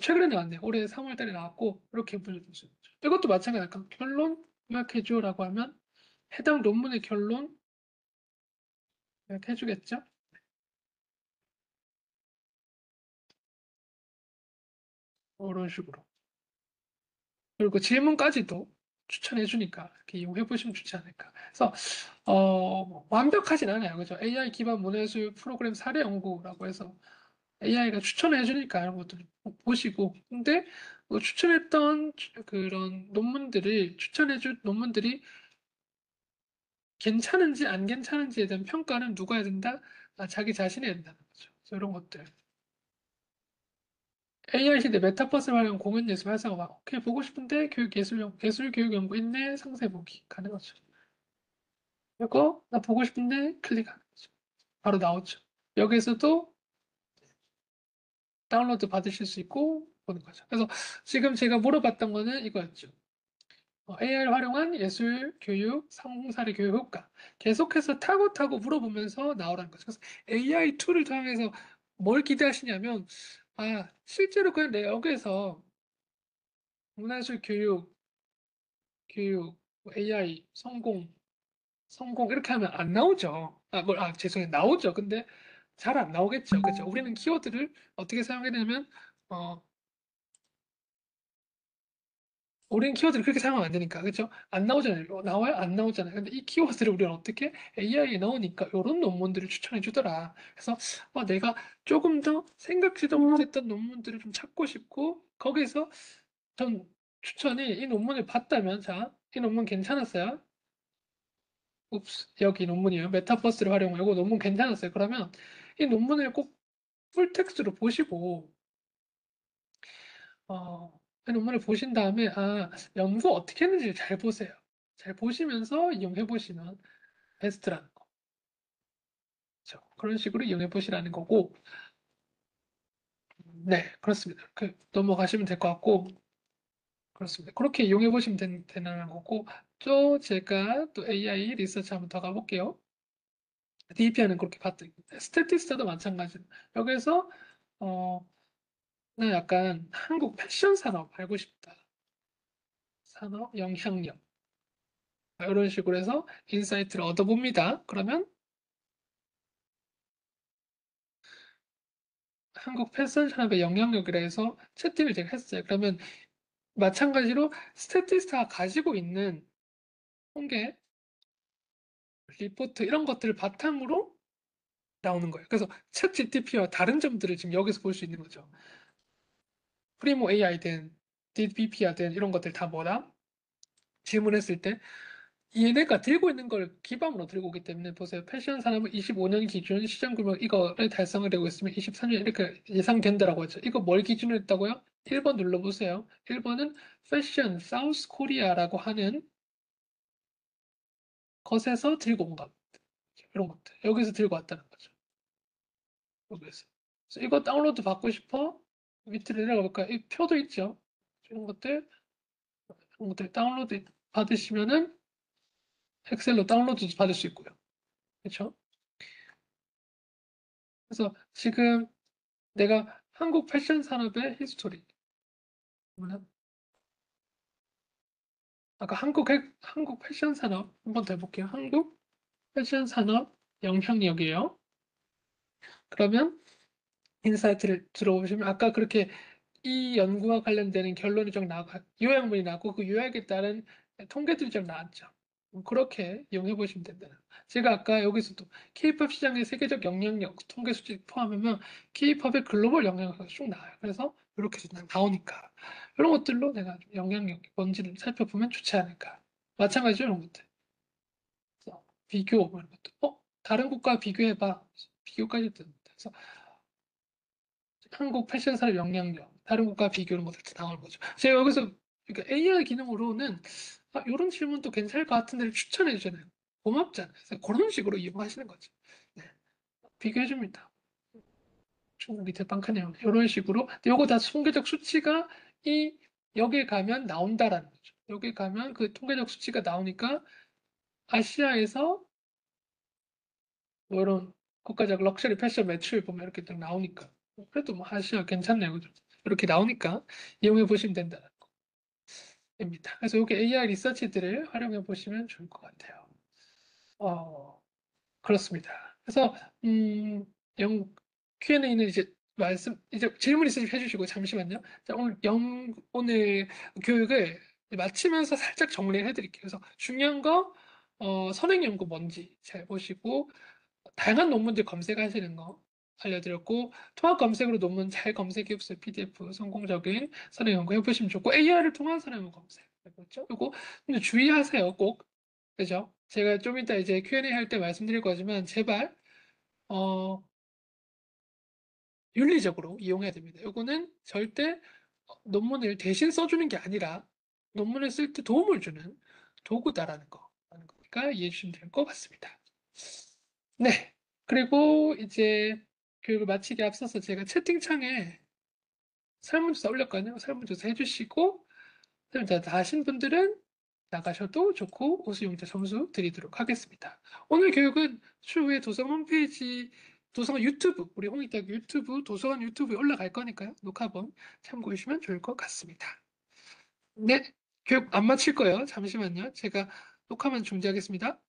최근에 나왔네요. 올해 3월 달에 나왔고 이렇게 불러줄 수 있죠. 이것도 마찬가지로 결론 요약해줘라고 하면 해당 논문의 결론 이렇게 해주겠죠? 이런 식으로. 그리고 질문까지도 추천해 주니까 이렇게 이용해 보시면 좋지 않을까. 그래서 완벽하진 않아요. 그죠? AI 기반 문해술 프로그램 사례 연구라고 해서 AI가 추천해 주니까 이런 것들 보시고. 근데 추천했던 그런 논문들을 추천해 준 논문들이 괜찮은지 안 괜찮은지에 대한 평가는 누가 해야 된다? 자기 자신이 해야 된다는 거죠. 그래서 이런 것들. AI 시대 메타버스를 활용한 공연 예술 활성화. 오케이, 보고 싶은데 예술 교육 연구 있네. 상세 보기 가능하죠. 이거 나 보고 싶은데 클릭하는 거죠. 바로 나오죠. 여기서도 다운로드 받으실 수 있고 보는 거죠. 그래서 지금 제가 물어봤던 거는 이거였죠. AI를 활용한 예술 교육, 상사례 교육 효과. 계속해서 타고 물어보면서 나오라는 거죠. 그래서 AI 툴을 통해서 뭘 기대하시냐면, 실제로 그냥 여기서 문화예술 교육, AI, 성공 이렇게 하면 안 나오죠. 죄송해요. 나오죠. 근데 잘 안 나오겠죠. 그죠? 우리는 키워드를 어떻게 사용해야 되냐면, 어, 우리는 키워드를 그렇게 사용하면 안 되니까. 그죠? 안 나오잖아요. 나와요? 안 나오잖아요. 근데 이 키워드를 우리는 어떻게 AI에 넣으니까 이런 논문들을 추천해 주더라. 그래서 내가 조금 더 생각지도 못했던 논문들을 좀 찾고 싶고, 거기서 전 추천이 이 논문을 봤다면, 자, 이 논문 괜찮았어요? уп스, 여기 논문이에요. 메타버스를 활용하고 논문 괜찮았어요. 그러면 이 논문을 꼭 풀텍스트로 보시고, 이 논문을 보신 다음에, 연구 어떻게 했는지 잘 보세요. 잘 보시면서 이용해 보시면 베스트라는 거. 그렇죠? 그런 식으로 이용해 보시라는 거고, 네, 그렇습니다. 넘어가시면 될 것 같고, 그렇습니다. 그렇게 이용해 보시면 되는 거고, 또 제가 또 AI 리서치 한번 더 가볼게요. DEPR는 그렇게 봤더니, 스태티스트도 마찬가지로. 여기서, 어, 나 약간 한국 패션 산업 알고 싶다. 산업 영향력. 이런 식으로 해서 인사이트를 얻어봅니다. 그러면 한국 패션 산업의 영향력이라 해서 채팅을 제가 했어요. 그러면 마찬가지로 스태티스트가 가지고 있는 통계, 리포트 이런 것들을 바탕으로 나오는 거예요. 그래서 챗 GTP와 다른 점들을 지금 여기서 볼 수 있는 거죠. 프리모 AI든 DBP야든 이런 것들 다 뭐다? 질문했을 때 얘네가 들고 있는 걸 기반으로 들고 오기 때문에 보세요. 패션 산업은 25년 기준 시장 규모 이거를 달성을 되고 있으면 23년 이렇게 예상된다라고 했죠. 이거 뭘 기준으로 했다고요? 1번 눌러보세요. 1번은 패션 사우스 코리아라고 하는 것에서 들고 온 겁니다. 이런 것들. 여기서 들고 왔다는 거죠. 여기서. 그래서 이거 다운로드 받고 싶어? 밑으로 내려가 볼까요? 이 표도 있죠. 이런 것들 다운로드 받으시면은 엑셀로 다운로드도 받을 수 있고요. 그렇죠? 그래서 지금 내가 한국 패션 산업의 히스토리. 그러면 아까 한국 패션 산업 한번 더 해볼게요. 한국 패션 산업 영향력이에요. 그러면 인사이트를 들어보시면 아까 그렇게 이 연구와 관련되는 결론이 좀 요약문이 나고 그 요약에 따른 통계들이 좀 나왔죠. 그렇게 이용해 보시면 된다. 제가 아까 여기서도 K-팝 시장의 세계적 영향력 통계 수치 포함하면 K-팝의 글로벌 영향력이 쭉 나와요. 그래서 이렇게 나오니까 이런 것들로 내가 좀 영향력이 뭔지를 살펴보면 좋지 않을까. 마찬가지로 이런 것들. 그래서 비교 뭐 이런 것도 다른 국가 비교해봐. 비교까지 듭니다. 그래서 한국 패션 산업 영향력, 다른 국가 비교 이런 것들 다 나오는 거죠. 제가 여기서 그러니까 AI 기능으로는 이런 질문도 괜찮을 것 같은 데를 추천해 주잖아요. 고맙잖아요. 그래서 그런 식으로 이용하시는 거죠. 네, 비교해 줍니다. 밑에 빵크네요. 이런 식으로. 요거 다 통계적 수치가 여기에 가면 나온다라는 거죠. 여기 가면 그 통계적 수치가 나오니까 아시아에서 뭐 이런 국가적 럭셔리 패션 매출 보면 이렇게 딱 나오니까 그래도 뭐 아시아 괜찮네요. 그죠? 이렇게 나오니까 이용해 보시면 된다는 겁니다. 그래서 이렇게 AI 리서치들을 활용해 보시면 좋을 것 같아요. 어, 그렇습니다. 그래서 영 Q&A는 이제 이제 질문 있으시면 해주시고 잠시만요. 자, 오늘 교육을 마치면서 살짝 정리를 해드릴게요. 그래서 중요한 거 선행 연구 뭔지 잘 보시고 다양한 논문들 검색하시는 거 알려드렸고 통합 검색으로 논문 잘 검색해보세요. PDF 성공적인 선행 연구 해보시면 좋고 AI를 통한 선행 연구 검색 해보죠. 요거 근데 주의하세요. 꼭 그죠? 제가 좀 이따 이제 Q&A 할 때 말씀드릴 거지만 제발 어, 윤리적으로 이용해야 됩니다. 요거는 절대 논문을 대신 써주는 게 아니라 논문을 쓸 때 도움을 주는 도구다라는 거. 라는 거니까 이해해 주시면 될 것 같습니다. 네. 그리고 이제 교육을 마치기 앞서서 제가 채팅창에 설문조사 올렸거든요. 설문조사 해주시고, 다 하신 분들은 나가셔도 좋고 우수용자 점수 드리도록 하겠습니다. 오늘 교육은 추후에 도서관 홈페이지, 도서관 유튜브, 우리 홍익대학 유튜브, 도서관 유튜브에 올라갈 거니까요. 녹화본 참고해 주시면 좋을 것 같습니다. 네, 교육 안 마칠 거예요. 잠시만요. 제가 녹화만 중지하겠습니다.